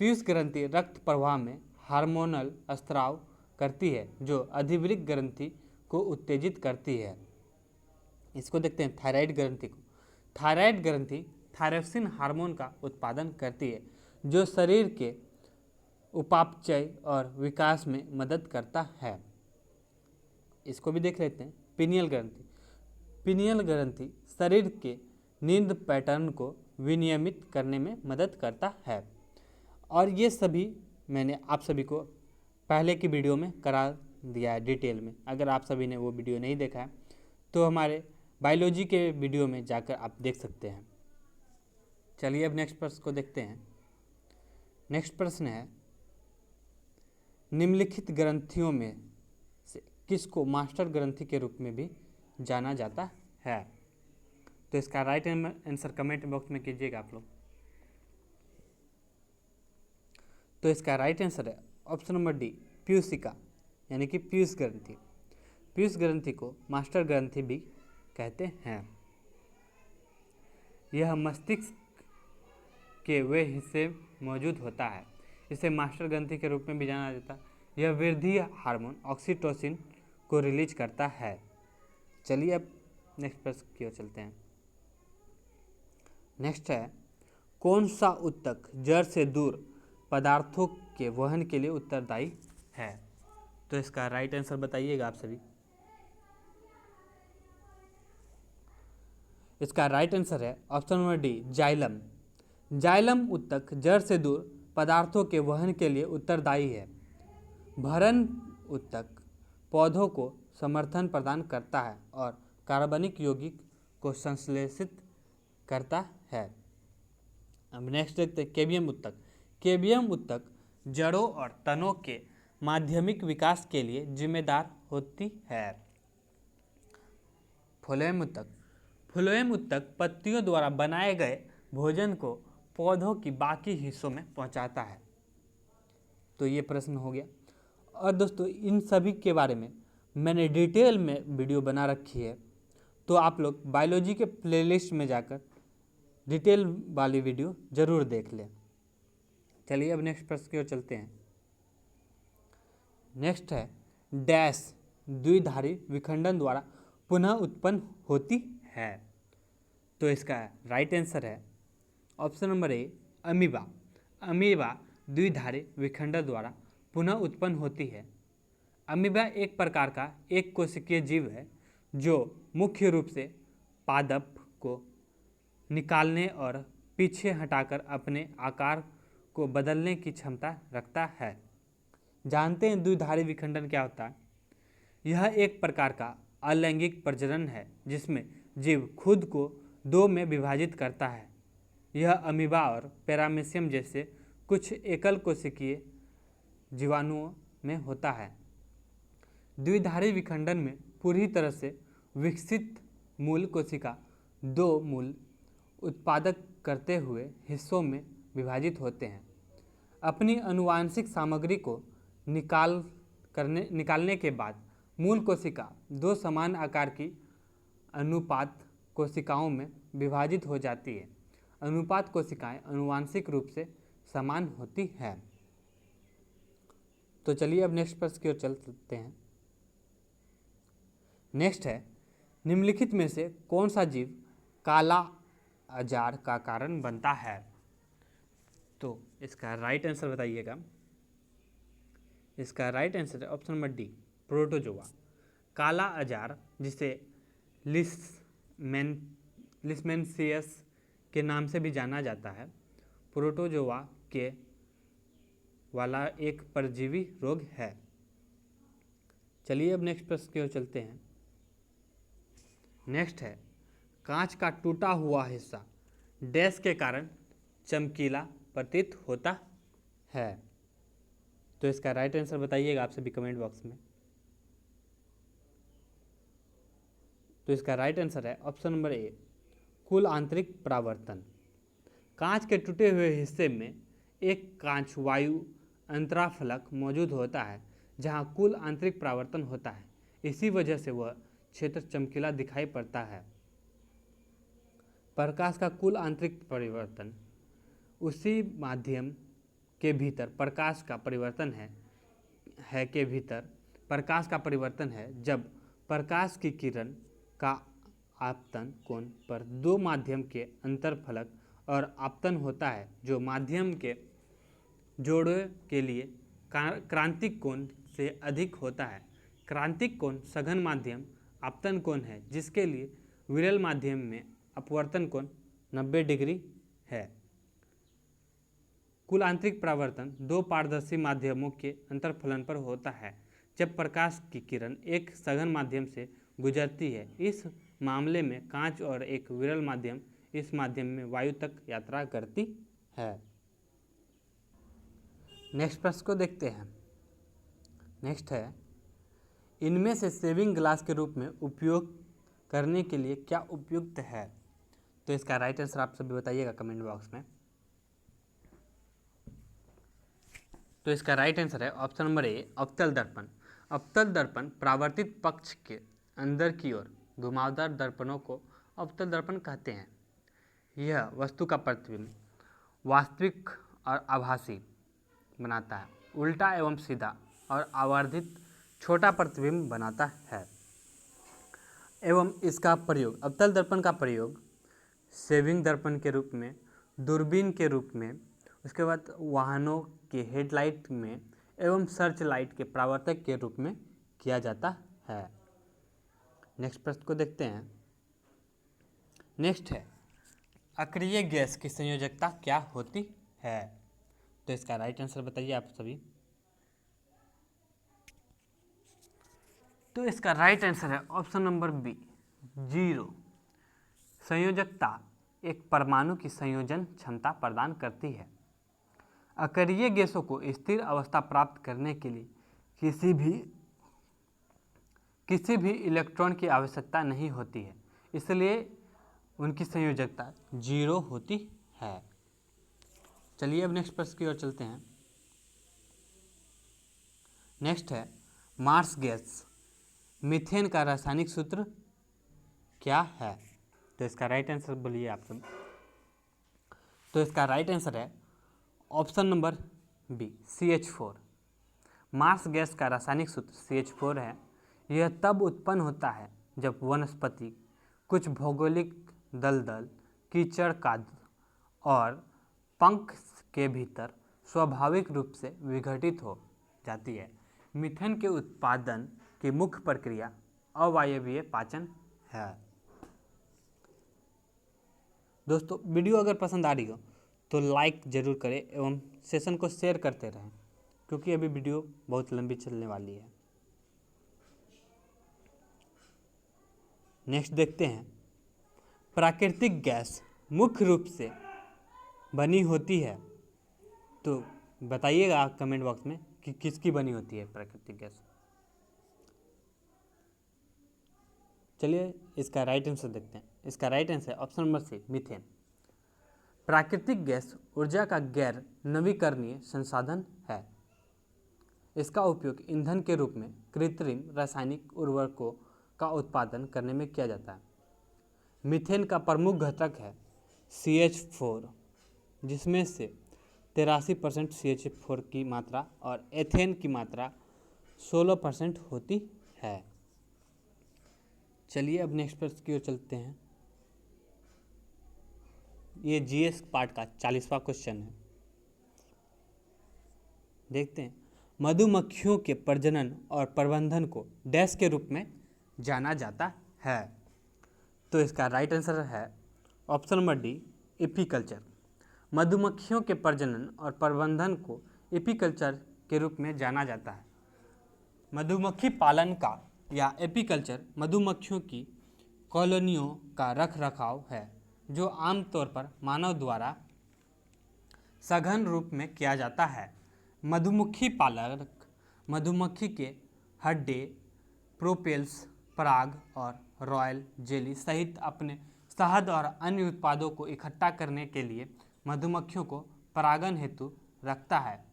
पीयूष ग्रंथि रक्त प्रवाह में हार्मोनल स्राव करती है जो अधिवृक्क ग्रंथि को उत्तेजित करती है। इसको देखते हैं थायराइड ग्रंथि को। थायराइड ग्रंथि थायरोक्सिन हार्मोन का उत्पादन करती है जो शरीर के उपापचय और विकास में मदद करता है। इसको भी देख लेते हैं पीनियल ग्रंथि। पीनियल ग्रंथि शरीर के नींद पैटर्न को विनियमित करने में मदद करता है। और ये सभी मैंने आप सभी को पहले की वीडियो में करा दिया है डिटेल में। अगर आप सभी ने वो वीडियो नहीं देखा है तो हमारे बायोलॉजी के वीडियो में जाकर आप देख सकते हैं। चलिए अब नेक्स्ट प्रश्न को देखते हैं। नेक्स्ट प्रश्न है, निम्नलिखित ग्रंथियों में से किसको मास्टर ग्रंथि के रूप में भी जाना जाता है? तो इसका राइट आंसर कमेंट बॉक्स में कीजिएगा आप लोग। तो इसका राइट आंसर है ऑप्शन नंबर डी, पीयूषिका, यानी कि पीयूष ग्रंथि। पीयूष ग्रंथि को मास्टर ग्रंथि भी कहते हैं। यह मस्तिष्क के वे हिस्से मौजूद होता है, इसे मास्टर ग्रंथि के रूप में भी जाना जाता है। यह वृद्धि हार्मोन ऑक्सीटोसिन को रिलीज करता है। चलिए अब नेक्स्ट प्रश्न की ओर चलते हैं। नेक्स्ट है, कौन सा ऊतक जड़ से दूर पदार्थों के वहन के लिए उत्तरदायी है? तो इसका राइट आंसर बताइएगा आप सभी। इसका राइट आंसर है option number D, xylem. Xylem ऊतक जड़ से दूर पदार्थों के वहन के लिए उत्तरदायी है। भरण ऊतक पौधों को समर्थन प्रदान करता है और कार्बनिक यौगिक को संश्लेषित करता है। अब नेक्स्ट देखते हैं केबियम ऊतक। केबियम ऊतक जड़ों और तनों के माध्यमिक विकास के लिए जिम्मेदार होती है। फ्लोएम ऊतक। फ्लोएम ऊतक पत्तियों द्वारा बनाए गए भोजन को पौधों की बाकी हिस्सों में पहुंचाता है। तो ये प्रश्न हो गया। और दोस्तों इन सभी के बारे में मैंने डिटेल में वीडियो बना रखी है, तो आप लोग बायोलॉजी के प्लेलिस्ट में जाकर डिटेल वाली वीडियो ज़रूर देख लें। चलिए अब नेक्स्ट प्रश्न की ओर चलते हैं। नेक्स्ट है, डैश द्विधारी विखंडन द्वारा पुनः उत्पन्न होती है? तो इसका राइट आंसर है option number A, amoeba. Amoeba द्विधारी विखंडन द्वारा पुनः उत्पन्न होती है। अमीबा एक प्रकार का एक कोशिकीय जीव है जो मुख्य रूप से पादप को निकालने और पीछे हटाकर अपने आकार को बदलने की क्षमता रखता है। जानते हैं द्विधारी विखंडन क्या होता है? यह एक प्रकार का अलैंगिक प्रजनन है जिसमें जीव खुद को दो में विभाजित करता है। यह अमीबा और पैरामीशियम जैसे कुछ एकल कोशिकीय जीवाणुओं में होता है। द्विधारी विखंडन में पूरी तरह से विकसित मूल कोशिका दो मूल उत्पादक करते हुए हिस्सों में विभाजित होते हैं। अपनी आनुवांशिक सामग्री को निकालने के बाद मूल कोशिका दो समान आकार की अनुपात कोशिकाओं में विभाजित हो जाती है। अनुपात कोशिकाएं आनुवांशिक रूप से समान होती हैं। तो चलिए अब नेक्स्ट प्रश्न की ओर चलते हैं। नेक्स्ट है, निम्नलिखित में से कौन सा जीव काला अजार का कारण बनता है? तो इसका राइट आंसर बताइएगा। इसका राइट आंसर है ऑप्शन नंबर डी, प्रोटोजोआ। काला अजार जिसे लिशमैनियस के नाम से भी जाना जाता है, प्रोटोजोआ के वाला एक परजीवी रोग है। चलिए अब नेक्स्ट प्रश्न की ओर चलते हैं। नेक्स्ट है, कांच का टूटा हुआ हिस्सा डैश के कारण चमकीला प्रतीत होता है? तो इसका राइट आंसर बताइएगा आप सभी कमेंट बॉक्स में। तो इसका राइट आंसर है ऑप्शन नंबर ए, कुल आंतरिक परावर्तन। कांच के टूटे हुए हिस्से में एक कांच वायु अंतराफलक मौजूद होता है जहां कुल आंतरिक परावर्तन होता है। इसी वजह से वह क्षेत्र चमकीला दिखाई पड़ता है। प्रकाश का कुल आंतरिक परिवर्तन उसी माध्यम के भीतर प्रकाश का परिवर्तन है जब प्रकाश की किरण का आपतन कोण पर दो माध्यम के अंतरफलक और आपतन होता है जो माध्यम के जोड़े के लिए क्रांतिक कोण से अधिक होता है। क्रांतिक कोण सघन माध्यम आपतन कोण है जिसके लिए विरल माध्यम में अपवर्तन कोण 90 डिग्री है। कुल आंतरिक परावर्तन दो पारदर्शी माध्यमों के अंतरफलन पर होता है जब प्रकाश की किरण एक सघन माध्यम से गुजरती है। इस मामले में कांच और एक विरल माध्यम इस माध्यम में वायु तक यात्रा करती है। नेक्स्ट प्रश्न को देखते हैं। नेक्स्ट है, इनमें से सेविंग ग्लास के रूप में उपयोग करने के लिए क्या उपयुक्त है? तो इसका राइट आंसर आप सभी बताइएगा कमेंट बॉक्स में। तो इसका राइट आंसर है ऑप्शन नंबर ए, अवतल दर्पण। अवतल दर्पण परावर्तित पक्ष के अंदर की ओर घुमावदार दर्पणों को अवतल दर्पण कहते हैं। यह वस्तु का प्रतिबिंब वास्तविक और आभासी बनाता है, उल्टा एवं सीधा और आवर्धित छोटा प्रतिबिंब बनाता है। एवं इसका प्रयोग, अवतल दर्पण का प्रयोग सेविंग दर्पण के रूप में, दूरबीन के रूप में, उसके बाद वाहनों के हेडलाइट में एवं सर्च लाइट के परावर्तक के रूप में किया जाता है। नेक्स्ट प्रश्न को देखते हैं। नेक्स्ट है, अक्रिय गैस की संयोजकता क्या होती है? तो इसका राइट आंसर बताइए आप सभी। तो इसका राइट आंसर है ऑप्शन नंबर बी, 0। संयोजकता एक परमाणु की संयोजन क्षमता प्रदान करती है। अक्रिय गैसों को स्थिर अवस्था प्राप्त करने के लिए किसी भी इलेक्ट्रॉन की आवश्यकता नहीं होती है, इसलिए उनकी संयोजकता 0 होती है। चलिए अब नेक्स्ट प्रश्न की ओर चलते हैं। नेक्स्ट है, मार्स गैस मीथेन का रासायनिक सूत्र क्या है? तो इसका राइट आंसर बोलिए आप सब। तो इसका राइट आंसर है option number B, CH4। Marsh gas का रासायनिक सूत्र CH4 है। यह तब उत्पन्न होता है जब वनस्पति कुछ भौगोलिक दलदल, कीचड़ काद और पंख के भीतर स्वाभाविक रूप से विघटित हो जाती है। मीथेन के उत्पादन की मुख्य प्रक्रिया अवायवीय पाचन है। दोस्तों, वीडियो अगर पसंद आ रही हो तो लाइक ज़रूर करें एवं सेशन को शेयर करते रहें क्योंकि अभी वीडियो बहुत लंबी चलने वाली है। नेक्स्ट देखते हैं, प्राकृतिक गैस मुख्य रूप से बनी होती है। तो बताइएगा कमेंट बॉक्स में कि किसकी बनी होती है प्राकृतिक गैस। चलिए इसका राइट आंसर देखते हैं। इसका right answer option number C, methane. प्राकृतिक गैस ऊर्जा का गैर नवीकरणीय संसाधन है। इसका उपयोग ईंधन के रूप में कृत्रिम रासायनिक उर्वरकों का उत्पादन करने में किया जाता है। मीथेन का प्रमुख घटक है CH4, जिसमें से 83% CH4 की मात्रा और एथेन की मात्रा 16% होती है। चलिए अब नेक्स्ट प्रश्न की ओर चलते हैं। ये GS पार्ट का 40वां क्वेश्चन है। देखते हैं, मधुमक्खियों के प्रजनन और प्रबंधन को डैश के रूप में जाना जाता है। तो इसका राइट आंसर है ऑप्शन नंबर डी, एपीकल्चर। मधुमक्खियों के प्रजनन और प्रबंधन को एपीकल्चर के रूप में जाना जाता है। मधुमक्खी पालन का या एपीकल्चर मधुमक्खियों की कॉलोनियों का रखरखाव है जो आमतौर पर मानव द्वारा सघन रूप में किया जाता है। मधुमक्खी पालक मधुमक्खी के हड्डे, प्रोपेल्स, पराग और रॉयल जेली सहित अपने शहद और अन्य उत्पादों को इकट्ठा करने के लिए मधुमक्खियों को परागन हेतु रखता है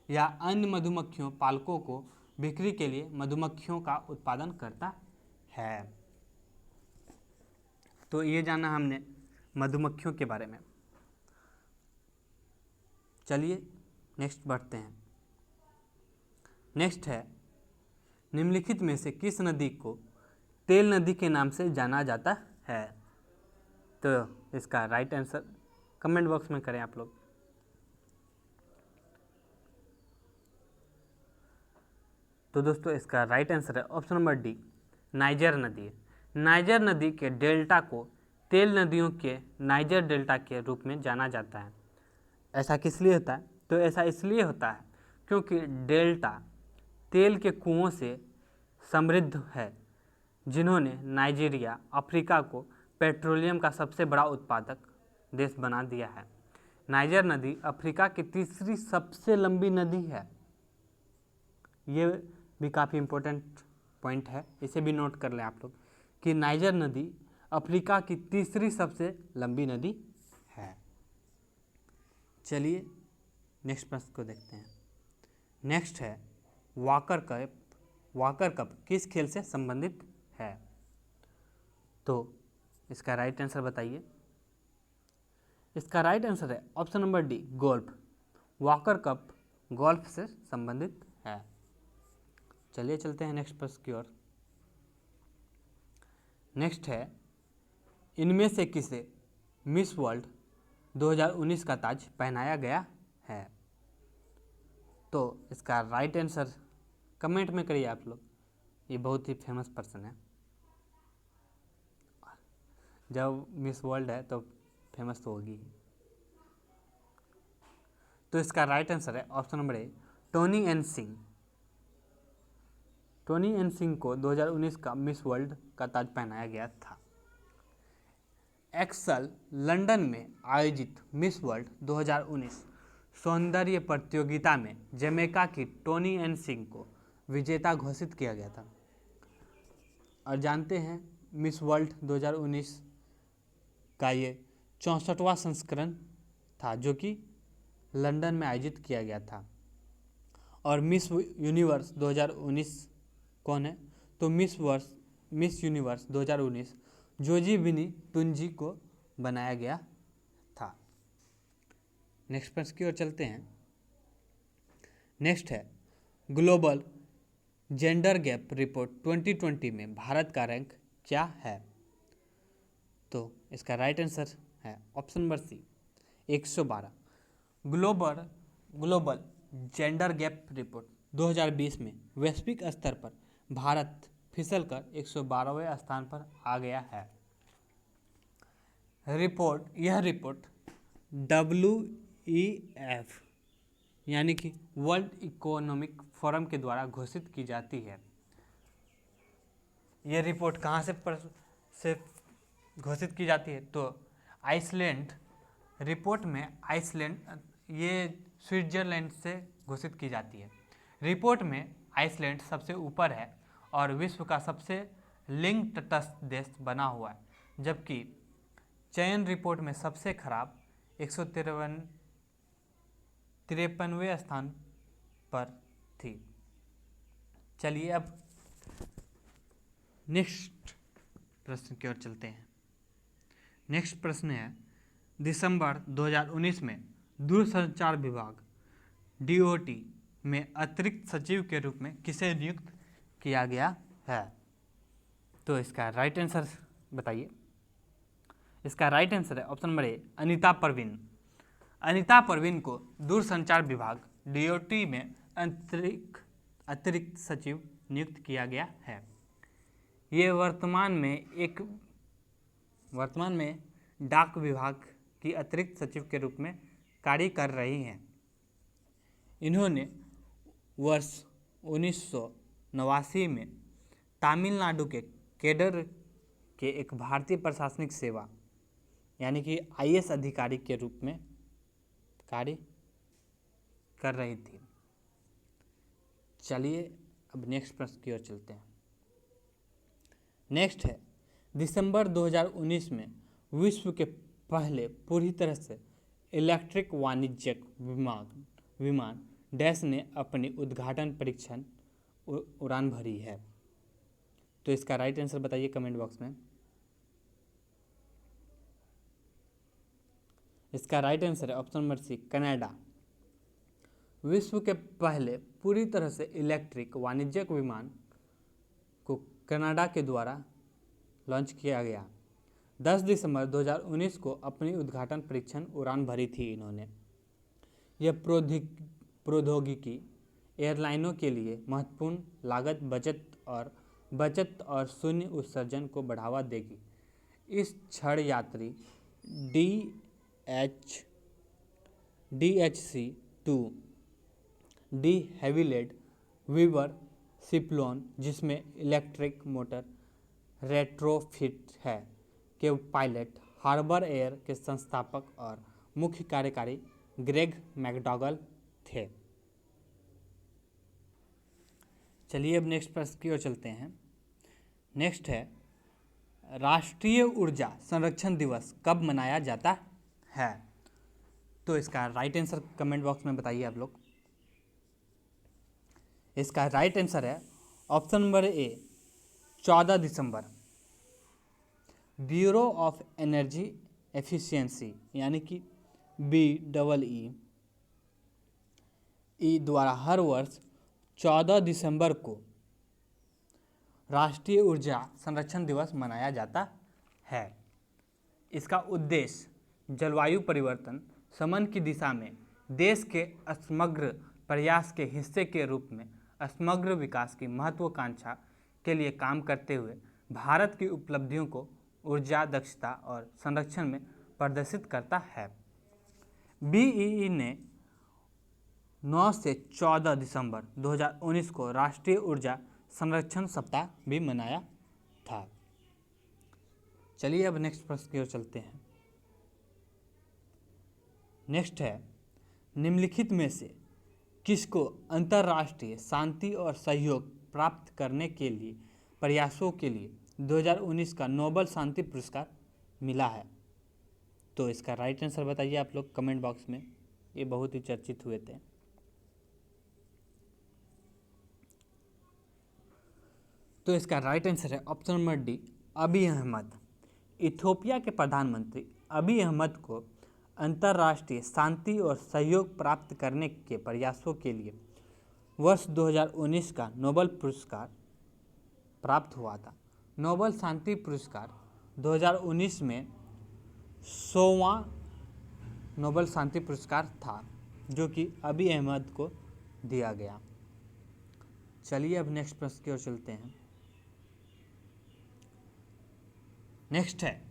या अन्य मधुमक्खियों पालकों को बिक्री के लिए मधुमक्खियों का उत्पादन करता है। तो ये जाना हमने मधुमक्खियों के बारे में। चलिए नेक्स्ट बढ़ते हैं। नेक्स्ट है, निम्नलिखित में से किस नदी को तेल नदी के नाम से जाना जाता है? तो इसका राइट आंसर कमेंट बॉक्स में करें आप लोग। तो दोस्तों इसका राइट आंसर है ऑप्शन नंबर डी, नाइजर नदी। नाइजर नदी के डेल्टा को तेल नदियों के नाइजर डेल्टा के रूप में जाना जाता है। ऐसा किस लिए होता है? तो ऐसा इसलिए होता है क्योंकि डेल्टा तेल के कुओं से समृद्ध है, जिन्होंने नाइजीरिया अफ्रीका को पेट्रोलियम का सबसे बड़ा उत्पादक देश बना दिया है। नाइजर नदी अफ्रीका की तीसरी सबसे लंबी नदी है। ये भी काफ़ी इम्पोर्टेंट पॉइंट है, इसे भी नोट कर लें आप लोग कि नाइजर नदी अफ्रीका की तीसरी सबसे लंबी नदी है। चलिए नेक्स्ट प्रश्न को देखते हैं। नेक्स्ट है वॉकर कप। वॉकर कप किस खेल से संबंधित है? तो इसका राइट आंसर बताइए। इसका राइट आंसर है option number D, golf. Walker cup golf से संबंधित है। चलिए चलते हैं नेक्स्ट प्रश्न की ओर। नेक्स्ट है इनमें से किसे मिस वर्ल्ड 2019 का ताज पहनाया गया है? तो इसका राइट आंसर कमेंट में करिए आप लोग। ये बहुत ही फेमस पर्सन है, जब मिस वर्ल्ड है तो फेमस तो होगी। तो इसका राइट आंसर है ऑप्शन नंबर ए, Tony N Singh. Tony N Singh को 2019 का मिस वर्ल्ड का ताज पहनाया गया था। एक्सल लंदन में आयोजित मिस वर्ल्ड 2019 सौंदर्य प्रतियोगिता में जमैका की टोनी एन सिंह को विजेता घोषित किया गया था। और जानते हैं मिस वर्ल्ड 2019 का ये 64वां संस्करण था, जो कि लंदन में आयोजित किया गया था। और मिस यूनिवर्स 2019 कौन है? तो मिस यूनिवर्स 2019 जोजी बिनी तुंजी को बनाया गया था। नेक्स्ट प्रश्न की ओर चलते हैं। नेक्स्ट है ग्लोबल जेंडर गैप रिपोर्ट 2020 में भारत का रैंक क्या है? तो इसका राइट आंसर है option number C, 112। Global gender gap report 2020 में वैश्विक स्तर पर भारत फिसलकर 112वें स्थान पर आ गया है। यह रिपोर्ट WEF यानी कि वर्ल्ड इकोनॉमिक फोरम के द्वारा घोषित की जाती है। यह रिपोर्ट कहाँ से घोषित की जाती है? तो आइसलैंड रिपोर्ट में आइसलैंड ये स्विट्जरलैंड से घोषित की जाती है। रिपोर्ट में आइसलैंड सबसे ऊपर है और विश्व का सबसे लिंग तटस्थ देश बना हुआ है, जबकि चयन रिपोर्ट में सबसे खराब 153वें स्थान पर थी। चलिए अब नेक्स्ट प्रश्न की ओर चलते हैं। नेक्स्ट प्रश्न है दिसंबर 2019 में दूरसंचार विभाग DOT में अतिरिक्त सचिव के रूप में किसे नियुक्त किया गया है? तो इसका राइट आंसर बताइए। इसका राइट आंसर है ऑप्शन नंबर ए, अनीता परवीन। अनीता परवीन को दूरसंचार विभाग DOT में अतिरिक्त सचिव नियुक्त किया गया है। ये वर्तमान में डाक विभाग की अतिरिक्त सचिव के रूप में कार्य कर रही हैं। इन्होंने वर्ष 1989 में तमिलनाडु के केडर के एक भारतीय प्रशासनिक सेवा यानी कि IAS अधिकारी के रूप में कार्य कर रही थी। चलिए अब नेक्स्ट प्रश्न की ओर चलते हैं। नेक्स्ट है दिसंबर 2019 में विश्व के पहले पूरी तरह से इलेक्ट्रिक वाणिज्यिक विमान डैश ने अपनी उद्घाटन परीक्षण उड़ान भरी है। तो इसका राइट आंसर बताइए कमेंट बॉक्स में। इसका राइट आंसर है ऑप्शन नंबर सी, कनाडा। विश्व के पहले पूरी तरह से इलेक्ट्रिक वाणिज्यिक विमान को कनाडा के द्वारा लॉन्च किया गया। 10 दिसंबर 2019 को अपनी उद्घाटन परीक्षण उड़ान भरी थी इन्होंने। यह प्रौद्योगिकी एयरलाइनों के लिए महत्वपूर्ण लागत बचत और शून्य उत्सर्जन को बढ़ावा देगी। इस क्षण यात्री DHC-2 डी हेवीलेड वीवर सिप्लोन, जिसमें इलेक्ट्रिक मोटर रेट्रोफिट है, के पायलट हार्बर एयर के संस्थापक और मुख्य कार्यकारी ग्रेग मैकडॉगल थे। चलिए अब नेक्स्ट प्रश्न की ओर चलते हैं। नेक्स्ट है, राष्ट्रीय ऊर्जा संरक्षण दिवस कब मनाया जाता है? तो इसका राइट आंसर कमेंट बॉक्स में बताइए आप लोग। इसका राइट आंसर है option number A 14 December. Bureau of energy efficiency यानी कि BEE द्वारा हर वर्ष 14 दिसंबर को राष्ट्रीय ऊर्जा संरक्षण दिवस मनाया जाता है। इसका उद्देश्य जलवायु परिवर्तन शमन की दिशा में देश के समग्र प्रयास के हिस्से के रूप में समग्र विकास की महत्वाकांक्षा के लिए काम करते हुए भारत की उपलब्धियों को ऊर्जा दक्षता और संरक्षण में प्रदर्शित करता है। BEE ने 9 से 14 दिसंबर 2019 को राष्ट्रीय ऊर्जा संरक्षण सप्ताह भी मनाया था। चलिए अब नेक्स्ट प्रश्न की ओर चलते हैं। नेक्स्ट है, निम्नलिखित में से किसको अंतर्राष्ट्रीय शांति और सहयोग प्राप्त करने के लिए प्रयासों के लिए 2019 का नोबेल शांति पुरस्कार मिला है? तो इसका राइट आंसर बताइए आप लोग कमेंट बॉक्स में। ये बहुत ही चर्चित हुए थे। तो इसका राइट आंसर है ऑप्शन नंबर डी, अबी अहमद। इथियोपिया के प्रधानमंत्री अबी अहमद को अंतर्राष्ट्रीय शांति और सहयोग प्राप्त करने के प्रयासों के लिए वर्ष 2019 का नोबेल पुरस्कार प्राप्त हुआ था। नोबेल शांति पुरस्कार 2019 में 100वां नोबेल शांति पुरस्कार था, जो कि अबी अहमद को दिया गया। चलिए अब नेक्स्ट प्रश्न की ओर चलते हैं। नेक्स्ट है,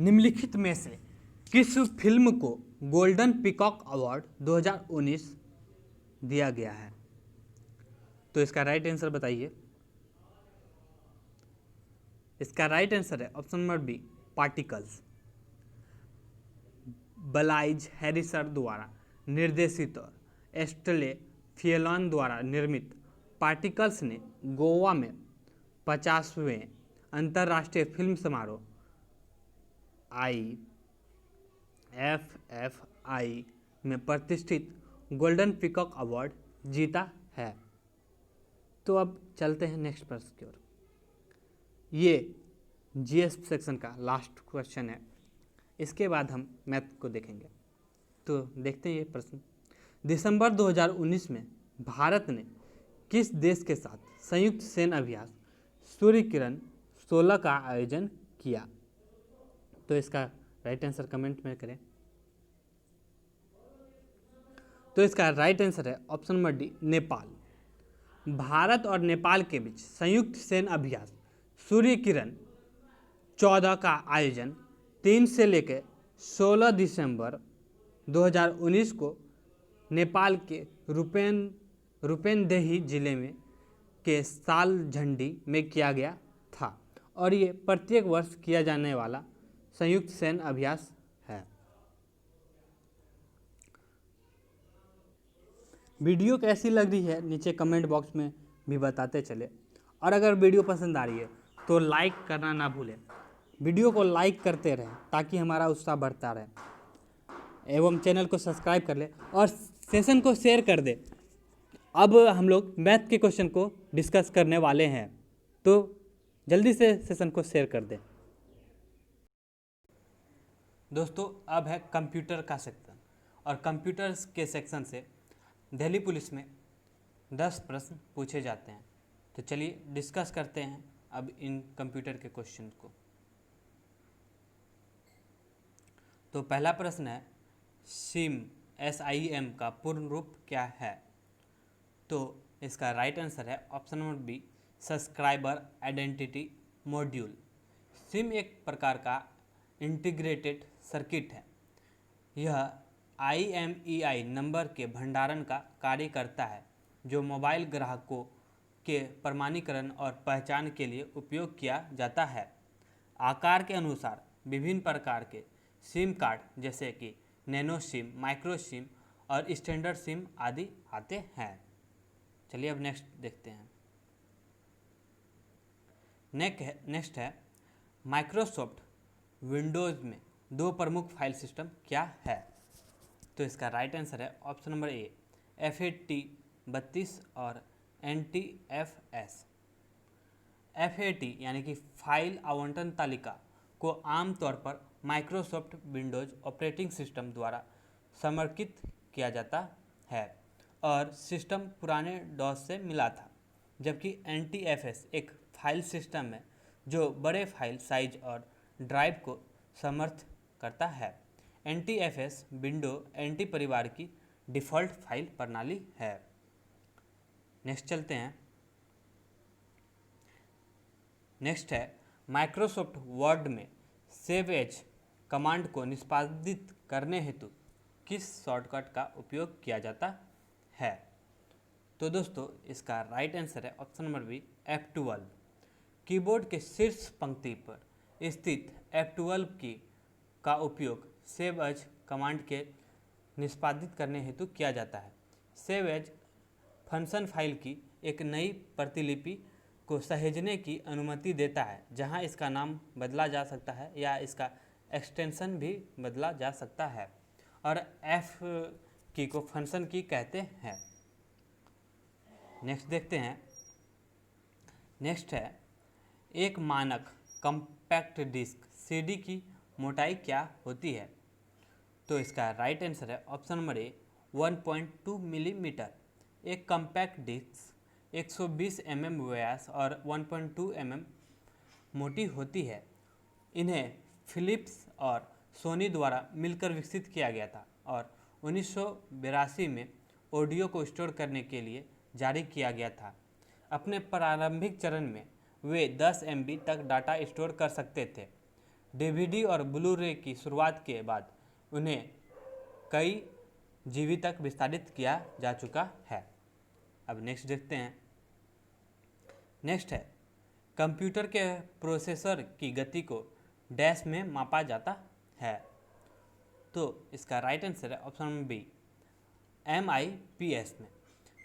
निम्नलिखित में से किस फिल्म को गोल्डन पीकॉक अवार्ड 2019 दिया गया है? तो इसका राइट आंसर बताइए। इसका राइट आंसर है ऑप्शन नंबर बी, पार्टिकल्स। बलाइज हैरिसर द्वारा निर्देशित और एस्टले फियलॉन द्वारा निर्मित पार्टिकल्स ने गोवा में 50वें अंतर्राष्ट्रीय फिल्म समारोह IFFI में प्रतिष्ठित गोल्डन पीकॉक अवार्ड जीता है। तो अब चलते हैं नेक्स्ट प्रश्न की ओर। ये GS सेक्शन का लास्ट क्वेश्चन है, इसके बाद हम मैथ को देखेंगे। तो देखते हैं ये प्रश्न। दिसंबर 2019 में भारत ने किस देश के साथ संयुक्त सैन्य अभ्यास सूर्य किरण 16 का आयोजन किया? तो इसका राइट आंसर कमेंट में करें। तो इसका राइट आंसर है option number D, Nepal. Bharat और नेपाल के बीच संयुक्त सैन्य अभ्यास सूर्य किरण 14 का आयोजन 3 से लेकर 16 दिसंबर 2019 को नेपाल के रूपेनदेही जिले में के सालझंडी में किया गया था और ये प्रत्येक वर्ष किया जाने वाला संयुक्त सैन्य अभ्यास है। वीडियो कैसी लग रही है नीचे कमेंट बॉक्स में भी बताते चले, और अगर वीडियो पसंद आ रही है तो लाइक करना ना भूलें। वीडियो को लाइक करते रहें ताकि हमारा उत्साह बढ़ता रहे, एवं चैनल को सब्सक्राइब कर ले और सेशन को शेयर कर दे। अब हम लोग मैथ के क्वेश्चन को डिस्कस करने वाले हैं, तो जल्दी से सेशन को शेयर कर दें। दोस्तों अब है कंप्यूटर का सेक्शन, और कंप्यूटर्स के सेक्शन से दिल्ली पुलिस में 10 प्रश्न पूछे जाते हैं। तो चलिए डिस्कस करते हैं अब इन कंप्यूटर के क्वेश्चन को। तो पहला प्रश्न है SIM SIM का पूर्ण रूप क्या है? तो इसका राइट आंसर है option number B, subscriber identity module. SIM एक प्रकार का इंटीग्रेटेड सर्किट है। यह IMEI नंबर के भंडारण का कार्य करता है जो मोबाइल ग्राहकों के प्रमाणीकरण और पहचान के लिए उपयोग किया जाता है। आकार के अनुसार विभिन्न प्रकार के सिम कार्ड जैसे कि नैनो सिम, माइक्रो सिम और स्टैंडर्ड सिम आदि आते हैं। चलिए अब नेक्स्ट देखते हैं। नेक्स्ट है माइक्रोसॉफ्ट विंडोज़ में दो प्रमुख फाइल सिस्टम क्या है? तो इसका राइट आंसर है ऑप्शन नंबर ए, FAT32 और NTFS। FAT यानी कि फाइल आवंटन तालिका को आमतौर पर माइक्रोसॉफ्ट विंडोज़ ऑपरेटिंग सिस्टम द्वारा समर्थित किया जाता है और सिस्टम पुराने डॉस से मिला था, जबकि NTFS एक फाइल सिस्टम है जो बड़े फाइल साइज और ड्राइव को समर्थ करता है। NTFS विंडो NT परिवार की डिफ़ॉल्ट फाइल प्रणाली है। नेक्स्ट चलते हैं। नेक्स्ट है माइक्रोसॉफ्ट वर्ड में सेव एज कमांड को निष्पादित करने हेतु किस शॉर्टकट का उपयोग किया जाता है? तो दोस्तों इसका राइट आंसर है option number B, F12। Keyboard के शीर्ष पंक्ति पर स्थित F12 की का उपयोग सेव एज कमांड के निष्पादित करने हेतु किया जाता है। सेव एज फंक्शन फाइल की एक नई प्रतिलिपि को सहेजने की अनुमति देता है, जहां इसका नाम बदला जा सकता है या इसका एक्सटेंशन भी बदला जा सकता है, और F की को फंक्शन की कहते हैं। नेक्स्ट देखते हैं। नेक्स्ट है एक मानक कॉम्पैक्ट डिस्क CD की मोटाई क्या होती है? तो इसका राइट आंसर है ऑप्शन नंबर ए, 1.2 मिलीमीटर। एक कॉम्पैक्ट डिस्क 120 mm व्यास और 1.2 mm मोटी होती है। इन्हें फिलिप्स और सोनी द्वारा मिलकर विकसित किया गया था और 1982 में ऑडियो को स्टोर करने के लिए जारी किया गया था। अपने प्रारंभिक चरण में वे 10 MB तक डाटा स्टोर कर सकते थे। DVD और ब्लू रे की शुरुआत के बाद उन्हें कई GB तक विस्तारित किया जा चुका है। अब नेक्स्ट देखते हैं। नेक्स्ट है कंप्यूटर के प्रोसेसर की गति को डैश में मापा जाता है। तो इसका राइट आंसर है ऑप्शन नंबर बी, MIPS में।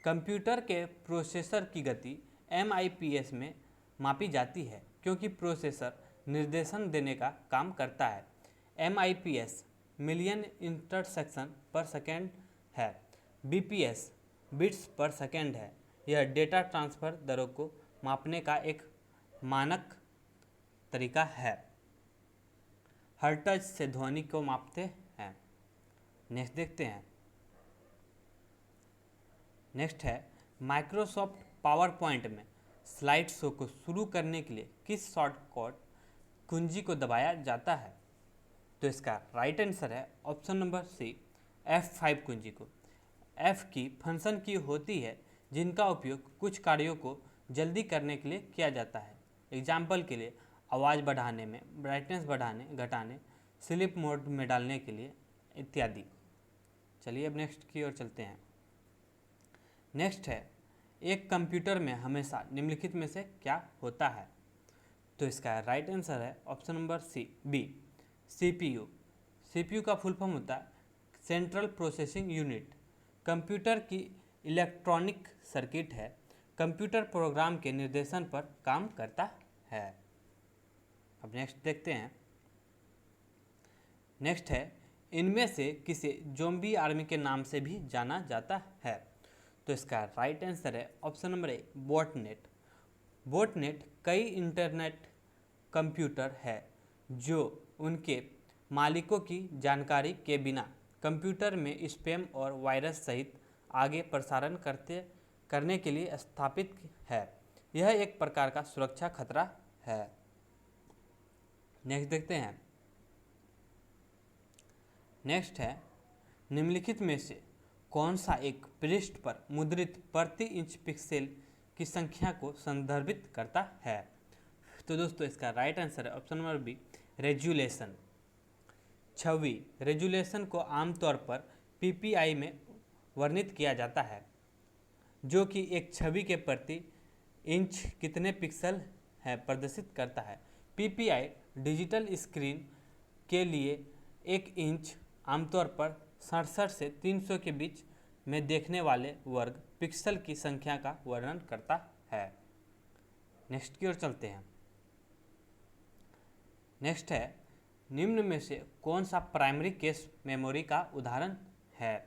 कंप्यूटर के प्रोसेसर की गति MIPS में मापी जाती है क्योंकि प्रोसेसर निर्देशन देने का काम करता है। MIPS मिलियन इंटरसेक्शन पर सेकेंड है। BPS बिट्स पर सेकेंड है। यह डेटा ट्रांसफ़र दरों को मापने का एक मानक तरीका है। हर्ट्ज से ध्वनि को मापते हैं। नेक्स्ट देखते हैं। नेक्स्ट है माइक्रोसॉफ्ट पावर पॉइंट में स्लाइड शो को शुरू करने के लिए किस शॉर्टकट कुंजी को दबाया जाता है? तो इसका राइट आंसर है ऑप्शन नंबर सी, F5 कुंजी को। F की फंक्शन की होती है जिनका उपयोग कुछ कार्यों को जल्दी करने के लिए किया जाता है। एग्जाम्पल के लिए आवाज़ बढ़ाने में, ब्राइटनेस बढ़ाने घटाने, स्लीप मोड में डालने के लिए इत्यादि। चलिए अब नेक्स्ट की ओर चलते हैं। नेक्स्ट है एक कंप्यूटर में हमेशा निम्नलिखित में से क्या होता है? तो इसका राइट आंसर है option number B, CPU। CPU का फुल फॉर्म होता है सेंट्रल प्रोसेसिंग यूनिट। कंप्यूटर की इलेक्ट्रॉनिक सर्किट है। कंप्यूटर प्रोग्राम के निर्देशन पर काम करता है। अब नेक्स्ट देखते हैं। नेक्स्ट है इनमें से किसे ज़ॉम्बी आर्मी के नाम से भी जाना जाता है? तो इसका राइट आंसर है ऑप्शन नंबर ए, बॉटनेट। बॉटनेट कई इंटरनेट कंप्यूटर है जो उनके मालिकों की जानकारी के बिना कंप्यूटर में स्पैम और वायरस सहित आगे प्रसारण करने के लिए स्थापित है। यह एक प्रकार का सुरक्षा खतरा है। नेक्स्ट देखते हैं। नेक्स्ट है, निम्नलिखित में से कौन सा एक पृष्ठ पर मुद्रित प्रति इंच पिक्सेल की संख्या को संदर्भित करता है? तो दोस्तों इसका राइट आंसर है ऑप्शन नंबर बी, रेजुलेशन। छवि रेजुलेशन को आमतौर पर पीपीआई में वर्णित किया जाता है, जो कि एक छवि के प्रति इंच कितने पिक्सल है प्रदर्शित करता है। पीपीआई डिजिटल स्क्रीन के लिए 1 इंच आमतौर पर 67 से 300 के बीच में देखने वाले वर्ग पिक्सल की संख्या का वर्णन करता है। नेक्स्ट की ओर चलते हैं। नेक्स्ट है, निम्न में से कौन सा प्राइमरी कैश मेमोरी का उदाहरण है?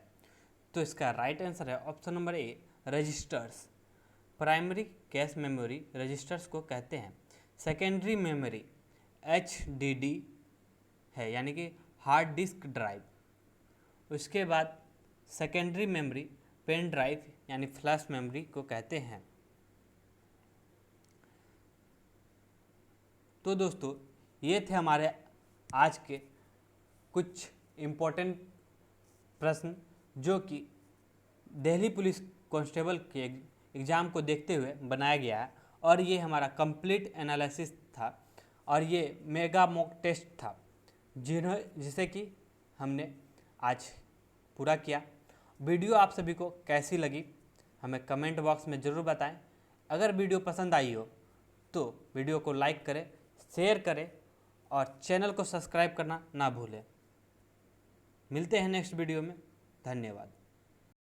तो इसका राइट आंसर है option number A, registers. Primary cache memory registers को कहते हैं। सेकेंडरी मेमोरी HDD है, यानी कि हार्ड डिस्क ड्राइव। उसके बाद सेकेंडरी मेमोरी पेन ड्राइव यानी फ्लैश मेमोरी को कहते हैं। तो दोस्तों ये थे हमारे आज के कुछ इम्पोर्टेंट प्रश्न जो कि दिल्ली पुलिस कांस्टेबल के एग्ज़ाम को देखते हुए बनाया गया है, और ये हमारा कंप्लीट एनालिसिस था और ये मेगा मॉक टेस्ट था जिसे कि हमने आज पूरा किया। वीडियो आप सभी को कैसी लगी हमें कमेंट बॉक्स में ज़रूर बताएं। अगर वीडियो पसंद आई हो तो वीडियो को लाइक करें, शेयर करें और चैनल को सब्सक्राइब करना ना भूलें। मिलते हैं नेक्स्ट वीडियो में। धन्यवाद।